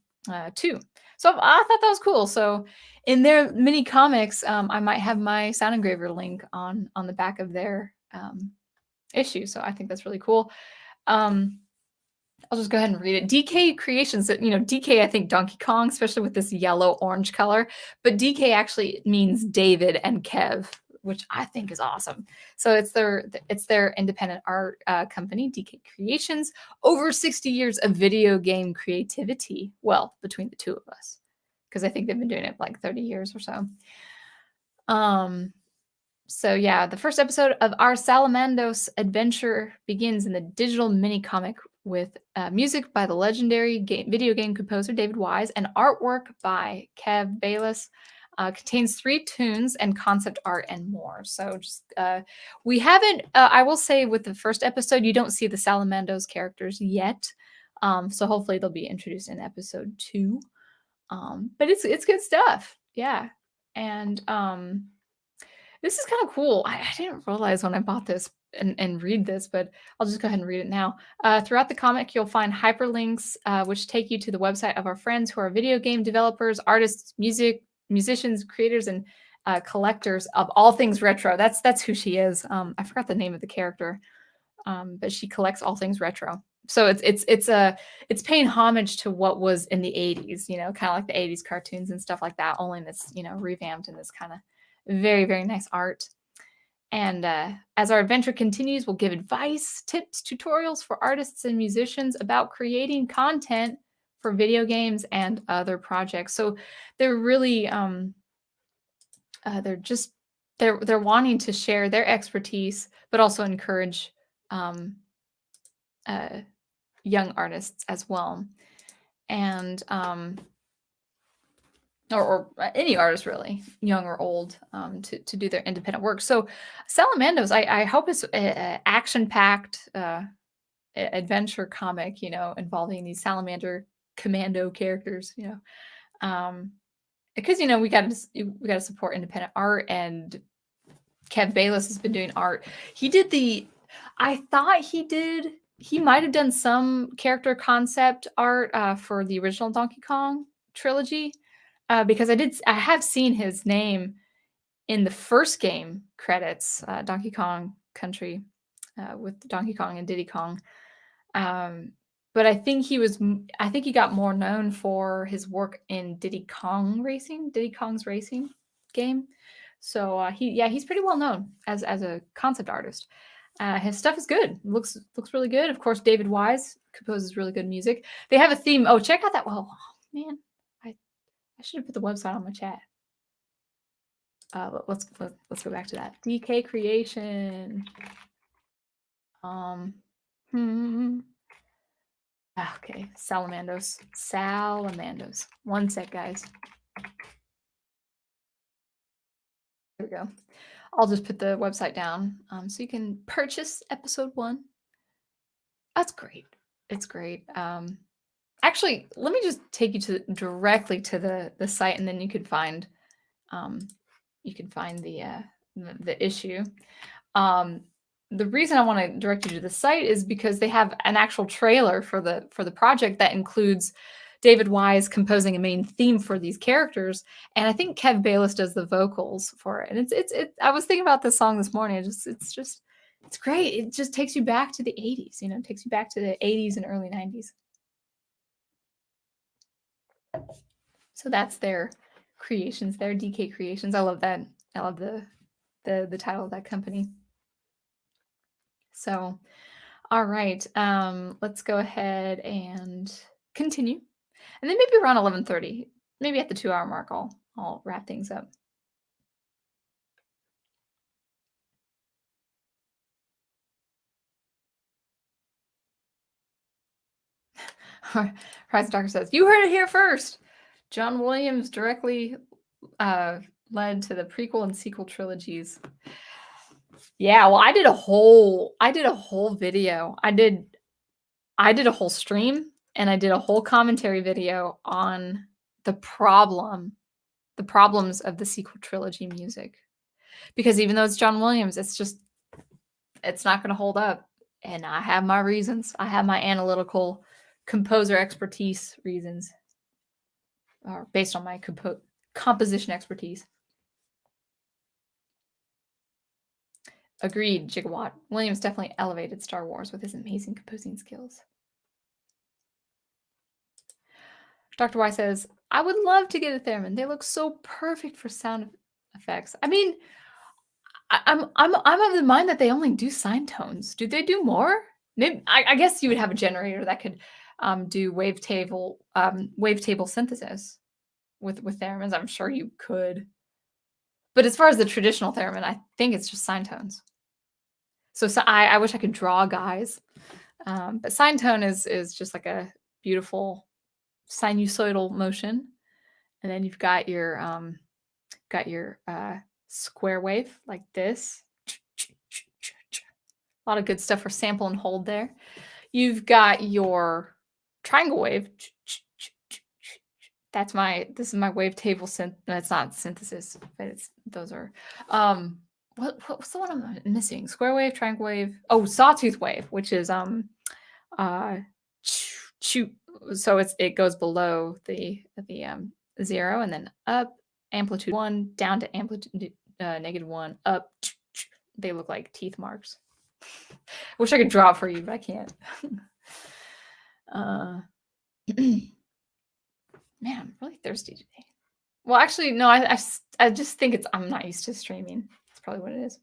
2." So I thought that was cool. So in their mini comics, I might have my sound engraver link on the back of their issue. So I think that's really cool. I'll just go ahead and read it. DK Creations, DK, I think Donkey Kong, especially with this yellow-orange color. But DK actually means David and Kev, which I think is awesome. So it's their independent art company, DK Creations. Over 60 years of video game creativity. Well, between the two of us, because I think they've been doing it like 30 years or so. Um, so yeah, the first episode of our Salamandos adventure begins in the digital mini comic with music by the legendary video game composer David Wise and artwork by Kev Bayless. Contains 3 tunes and concept art and more. So just we haven't. I will say with the first episode, you don't see the Salamandos characters yet. So hopefully they'll be introduced in episode 2. But it's good stuff. Yeah, and this is kind of cool. I didn't realize when I bought this and read this, but I'll just go ahead and read it now. Throughout the comic, you'll find hyperlinks which take you to the website of our friends who are video game developers, artists, musicians, creators, and collectors of all things retro. That's who she is. I forgot the name of the character, but she collects all things retro. So it's paying homage to what was in the 80s, kind of like the 80s cartoons and stuff like that, only in this, revamped in this kind of very, very nice art. And as our adventure continues, we'll give advice, tips, tutorials for artists and musicians about creating content for video games and other projects. So they're really they're wanting to share their expertise, but also encourage young artists as well, and or any artist really, young or old, to do their independent work. So Salamandos, I hope it's an action-packed adventure comic, involving these salamander commando characters, because we got to support independent art, and Kev Bayless has been doing art. I thought he might have done some character concept art for the original Donkey Kong trilogy. Because I have seen his name in the first game credits, Donkey Kong Country, with Donkey Kong and Diddy Kong. But I think he got more known for his work in Diddy Kong's racing game. So he's pretty well known as a concept artist. His stuff is good. Looks really good. Of course, David Wise composes really good music. They have a theme. Oh, check out that. Oh man, I should have put the website on my chat. Let's go back to that. DK Creation. Okay, Salamandos. One sec, guys. There we go. I'll just put the website down so you can purchase episode 1. That's great. It's great. Actually, let me just take you directly to the site, and then you could find the issue. The reason I want to direct you to the site is because they have an actual trailer for the project that includes David Wise composing a main theme for these characters, and I think Kev Bayless does the vocals for it. And it's I was thinking about this song this morning. It's great. It just takes you back to the 80s. It takes you back to the 80s and early 90s. So that's their creations, their DK Creations. I love that. I love the title of that company. So, all right, let's go ahead and continue. And then maybe around 11:30, maybe at the 2-hour mark, I'll wrap things up. Horizon Doctor says, you heard it here first. John Williams directly led to the prequel and sequel trilogies. Yeah, well, I did a whole video. I did a whole stream, and I did a whole commentary video on the problems of the sequel trilogy music. Because even though it's John Williams, it's not going to hold up. And I have my reasons. I have my analytical composer expertise reasons, or based on my composition expertise. Agreed, Gigawatt. Williams definitely elevated Star Wars with his amazing composing skills. Dr. Y says, I would love to get a theremin. They look so perfect for sound effects. I mean, I'm of the mind that they only do sine tones. Do they do more? Maybe, I guess you would have a generator that could do wavetable synthesis with theremins. I'm sure you could. But as far as the traditional theremin, I think it's just sine tones. So I wish I could draw, guys. But sine tone is just like a beautiful sinusoidal motion, and then you've got your square wave like this. A lot of good stuff for sample and hold there. You've got your triangle wave. This is my wavetable synth. No, it's not synthesis, but those are what's the one I'm missing? Square wave, triangle wave. Oh, sawtooth wave, which is uh so it goes below the 0 and then up amplitude 1 down to amplitude -1 up. They look like teeth marks. Wish I could draw it for you, but I can't. Man, I'm really thirsty today. Well, actually, no, I just think I'm not used to streaming. That's probably what it is.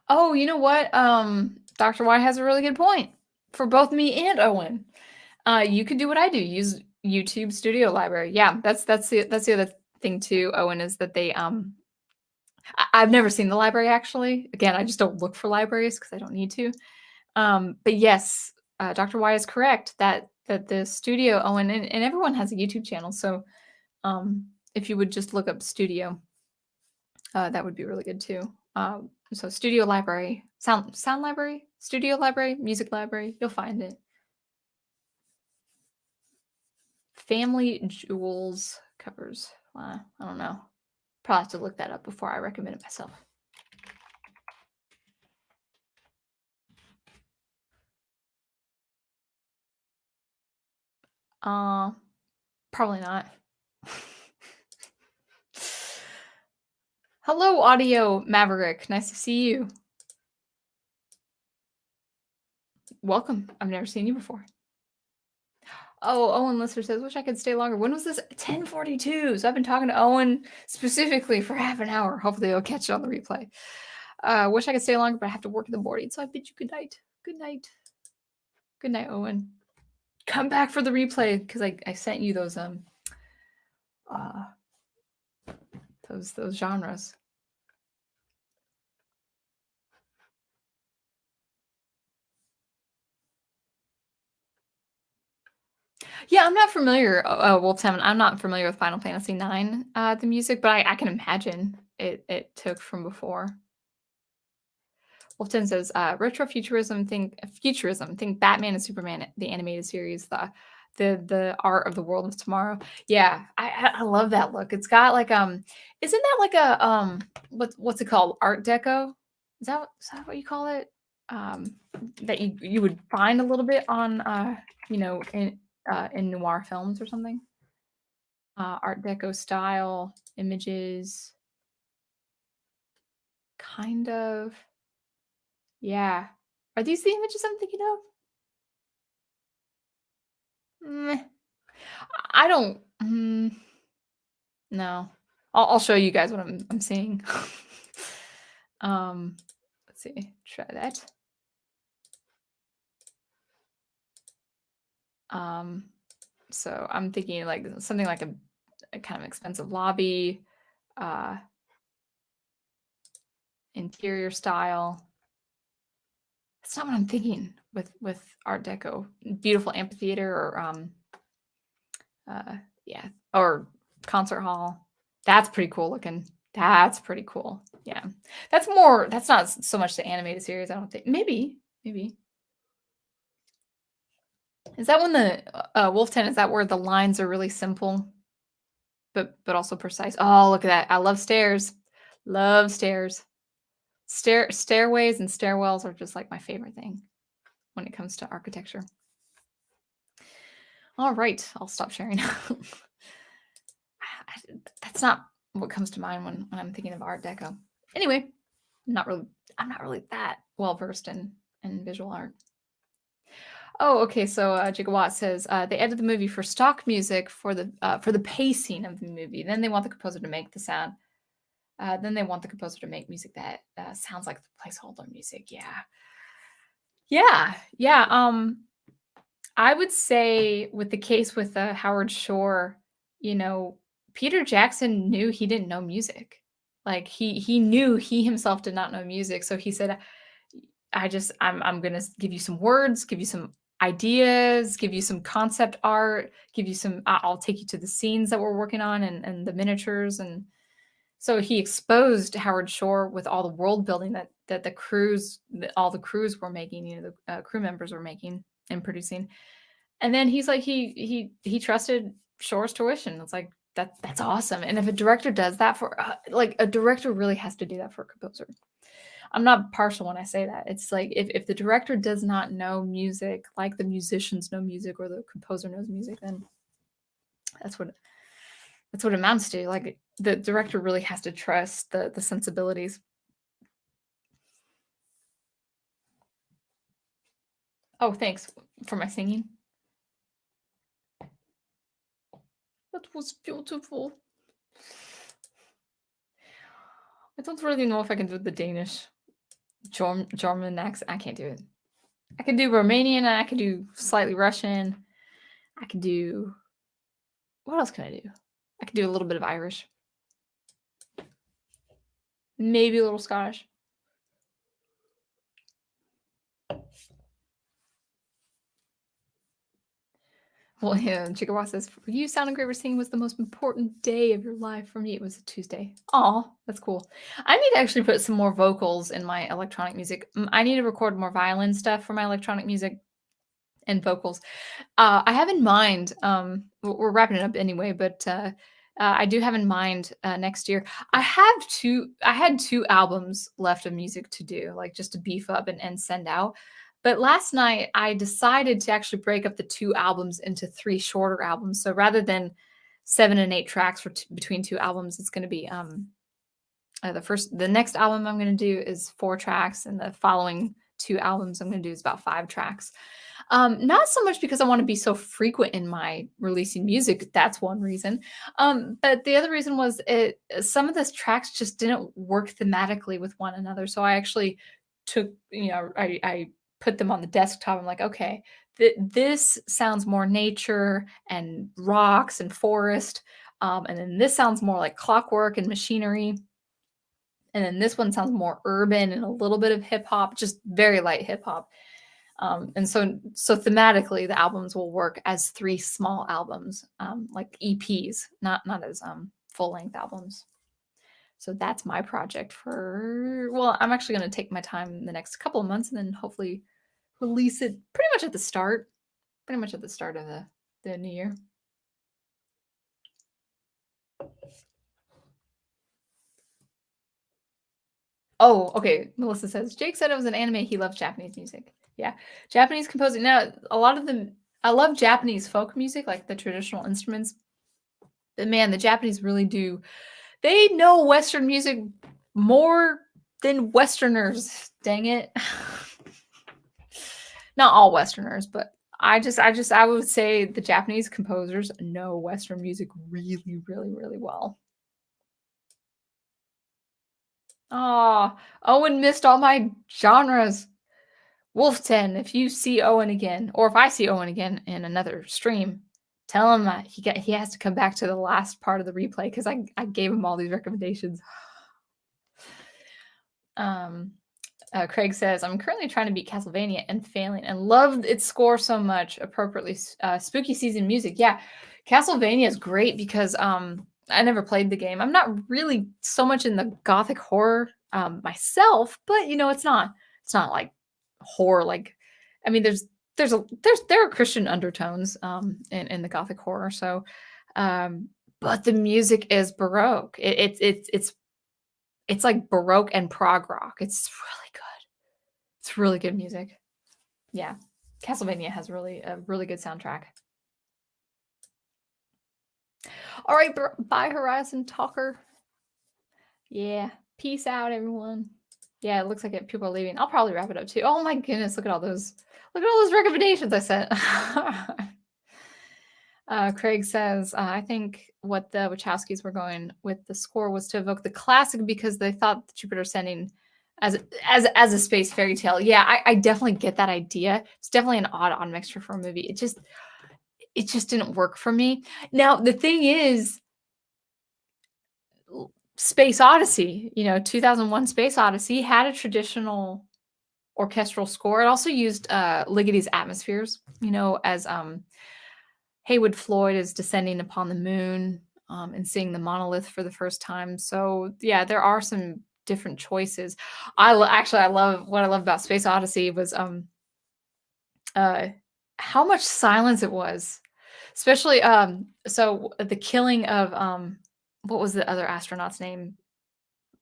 Oh, you know what? Dr. Y has a really good point for both me and Owen. You could do what I do. Use YouTube Studio Library. Yeah, that's the other thing too, Owen, is that they I've never seen the library actually. Again, I just don't look for libraries because I don't need to. But yes, Dr. Y is correct that the studio, Owen, and everyone has a YouTube channel. So if you would just look up studio, that would be really good too. So studio library, sound library, studio library, music library, you'll find it. Family jewels covers. I don't know. Probably have to look that up before I recommend it myself. Probably not. Hello, Audio Maverick. Nice to see you. Welcome. I've never seen you before. Oh, Owen Lister says, wish I could stay longer. When was this? 10:42. So I've been talking to Owen specifically for half an hour. Hopefully he'll catch it on the replay. Wish I could stay longer, but I have to work in the morning. So I bid you good night. Good night. Good night, Owen. Come back for the replay because I sent you those genres. Yeah, I'm not familiar. Wolftam, I'm not familiar with Final Fantasy IX, the music, but I can imagine it took from before. Wolfton says, retrofuturism, think Batman and Superman, the animated series, the art of the world of tomorrow. Yeah, I love that look. It's got like isn't that like a what's it called? Art Deco? Is that what you call it? That you would find a little bit on in noir films or something. Art Deco style images, kind of. Yeah. Are these the images I'm thinking of? Meh. I don't. No. I'll show you guys what I'm seeing. Let's see. Try that. So I'm thinking like something like a kind of expensive lobby, interior style. That's not what I'm thinking with Art Deco. Beautiful amphitheater or yeah, or concert hall. That's pretty cool looking. That's pretty cool. Yeah. That's not so much the animated series, I don't think. Maybe. Is that when the Wolf 10, is that where the lines are really simple but also precise? Oh, look at that. I love stairs. Love stairs. Stairways and stairwells are just like my favorite thing when it comes to architecture. All right, I'll stop sharing. That's not what comes to mind when I'm thinking of Art Deco. Anyway, I'm not really that well versed in visual art. Oh, okay. So Gigawatt says they edited the movie for stock music for the pacing of the movie. Then they want the composer to make the sound. Then they want the composer to make music that sounds like the placeholder music. Yeah. Yeah, yeah. I would say with the case with Howard Shore, you know, Peter Jackson knew he didn't know music. Like he knew he himself did not know music, so he said, I'm gonna give you some words, give you some ideas, give you some concept art, give you some. I'll take you to the scenes that we're working on and the miniatures, and so he exposed Howard Shore with all the world building that all the crews were making, the crew members were making and producing. And then he's like, he trusted Shore's tuition. It's like that's awesome. And if a director does that for like a director really has to do that for a composer. I'm not partial when I say that. It's like if the director does not know music, like the musicians know music or the composer knows music, then that's what that's what it amounts to. Like the director really has to trust the sensibilities. Oh, thanks for my singing. That was beautiful. I don't really know if I can do the Danish German accent. I can't do it. I can do Romanian and I can do slightly Russian. I can do what else can I do? I can do a little bit of Irish. Maybe a little Scottish. Well, yeah, Chikawa says, for you, sound engraver singing was the most important day of your life. For me, it was a Tuesday. Aw, that's cool. I need to actually put some more vocals in my electronic music. I need to record more violin stuff for my electronic music and vocals. I have in mind, we're wrapping it up anyway, but I do have in mind next year. I had two albums left of music to do, like just to beef up and send out. But last night I decided to actually break up the two albums into three shorter albums. So rather than 7 and 8 tracks for between two albums, it's going to be the next album I'm going to do is 4 tracks, and the following two albums I'm going to do is about 5 tracks. Not so much because I want to be so frequent in my releasing music. That's one reason. But the other reason was some of those tracks just didn't work thematically with one another. So I actually took, I put them on the desktop. I'm like, okay, this sounds more nature and rocks and forest. And then this sounds more like clockwork and machinery. And then this one sounds more urban and a little bit of hip hop, just very light hip hop. And so thematically, the albums will work as 3 small albums, like EPs, not as full length albums. So that's my project for. Well, I'm actually going to take my time in the next couple of months and then hopefully release it pretty much at the start of the new year. Oh, okay. Melissa says Jake said it was an anime. He loves Japanese music. Yeah, Japanese composing. Now, a lot of them. I love Japanese folk music, like the traditional instruments. But man, the Japanese really do. They know Western music more than Westerners. Dang it. Not all Westerners, but I would say the Japanese composers know Western music really, really, really well. Oh, Owen missed all my genres. Wolf10, if you see Owen again, or if I see Owen again in another stream, tell him he has to come back to the last part of the replay because I gave him all these recommendations. Craig says, I'm currently trying to beat Castlevania and failing and loved its score so much. Appropriately spooky season music. Yeah, Castlevania is great because I never played the game. I'm not really so much in the gothic horror myself, but it's not like horror. Like, I mean, there are Christian undertones in the gothic horror. So, but the music is baroque. It's like baroque and prog rock. It's really good. It's really good music. Yeah, Castlevania has a really good soundtrack. All right, bye, Horizon Talker. Yeah, peace out, everyone. Yeah, it looks like people are leaving. I'll probably wrap it up too. Oh my goodness, look at all those recommendations I sent. Craig says, I think what the Wachowskis were going with the score was to evoke the classic because they thought the Jupiter Ascending as a space fairy tale. Yeah, I definitely get that idea. It's definitely an odd mixture for a movie. It just didn't work for me. Now, the thing is, Space Odyssey, 2001 Space Odyssey had a traditional orchestral score. It also used Ligeti's atmospheres, as Haywood Floyd is descending upon the moon, and seeing the monolith for the first time. So yeah, there are some different choices. Actually, what I love about Space Odyssey was uh, how much silence it was, especially so the killing of what was the other astronaut's name?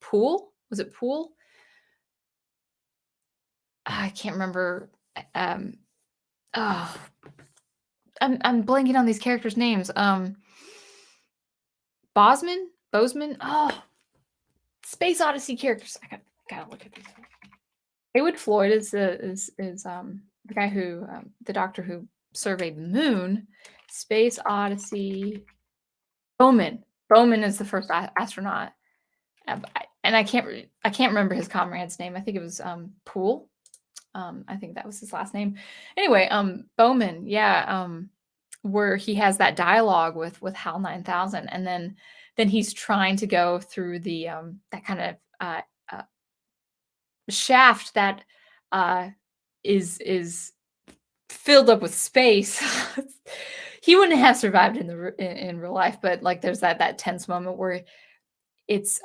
Poole? Was it Poole? I can't remember. Um, oh, I'm blanking on these characters' names. Bozeman. Oh, Space Odyssey characters. I gotta look at these. Haywood Floyd is the guy who the doctor who surveyed the moon. Space Odyssey. Bowman. Bowman is the first astronaut, and I can't remember his comrade's name. I think it was Poole. I think that was his last name. Anyway, Bowman, yeah, where he has that dialogue with Hal 9000, and then he's trying to go through the that kind of uh, shaft that uh, is filled up with space. He wouldn't have survived in real life, but like there's that tense moment where it's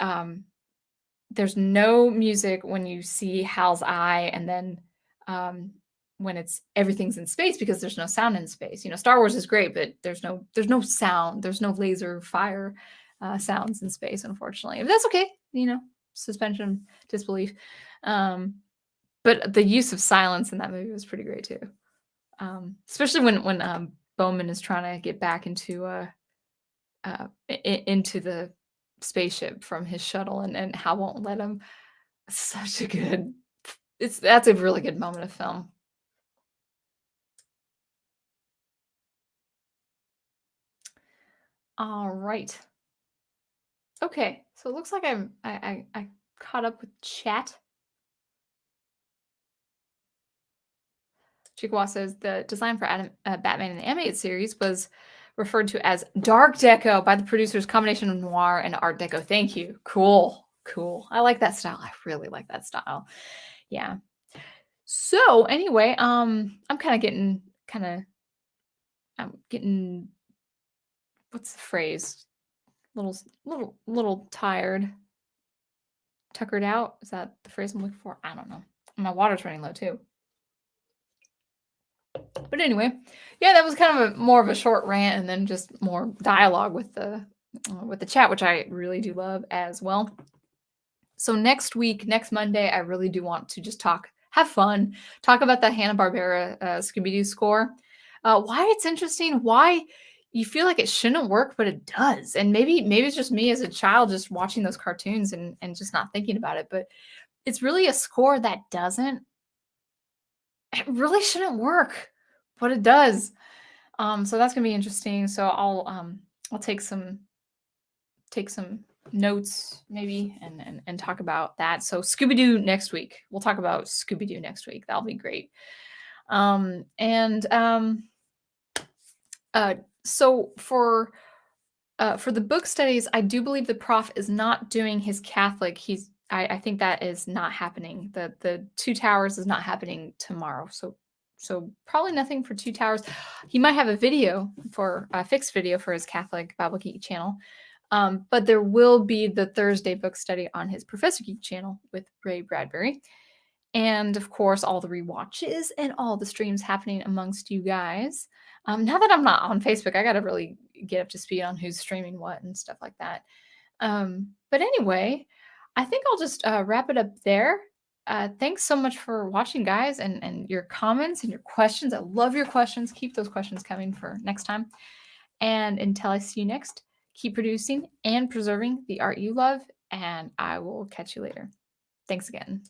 there's no music when you see Hal's eye, and then um, when everything's in space because there's no sound in space. Star Wars is great, but there's no sound, there's no laser fire sounds in space, unfortunately. But that's okay, suspension disbelief. But the use of silence in that movie was pretty great too, especially when Bowman is trying to get back into the spaceship from his shuttle, and Hal won't let him. Such a good that's a really good moment of film. All right. Okay, so it looks like I caught up with chat. Chikawa says the design for Batman in the animated series was referred to as Dark Deco by the producers, combination of noir and Art Deco. Thank you. Cool. I like that style. I really like that style. Yeah. So anyway, I'm getting what's the phrase? Little tired. Tuckered out. Is that the phrase I'm looking for? I don't know. My water's running low too. But anyway, yeah, that was kind of more of a short rant, and then just more dialogue with the chat, which I really do love as well. So next Monday, I really do want to just have fun, talk about the Hanna-Barbera Scooby-Doo score, why it's interesting, why you feel like it shouldn't work, but it does. And maybe it's just me as a child just watching those cartoons and just not thinking about it, but it's really a score that it really shouldn't work, but it does. So that's gonna be interesting. So I'll take some notes maybe and talk about that. So Scooby-Doo next week. We'll talk about Scooby-Doo next week. That'll be great. So for the book studies, I do believe the prof is not doing his Catholic. I think that is not happening. The Two Towers is not happening tomorrow. So probably nothing for Two Towers. He might have a fixed video for his Catholic Bible Geek channel. But there will be the Thursday book study on his Professor Geek channel with Ray Bradbury. And of course, all the rewatches and all the streams happening amongst you guys. Now that I'm not on Facebook, I got to really get up to speed on who's streaming what and stuff like that. But anyway, I think I'll just wrap it up there. Thanks so much for watching, guys, and your comments and your questions. I love your questions. Keep those questions coming for next time. And until I see you next, keep producing and preserving the art you love, and I will catch you later. Thanks again.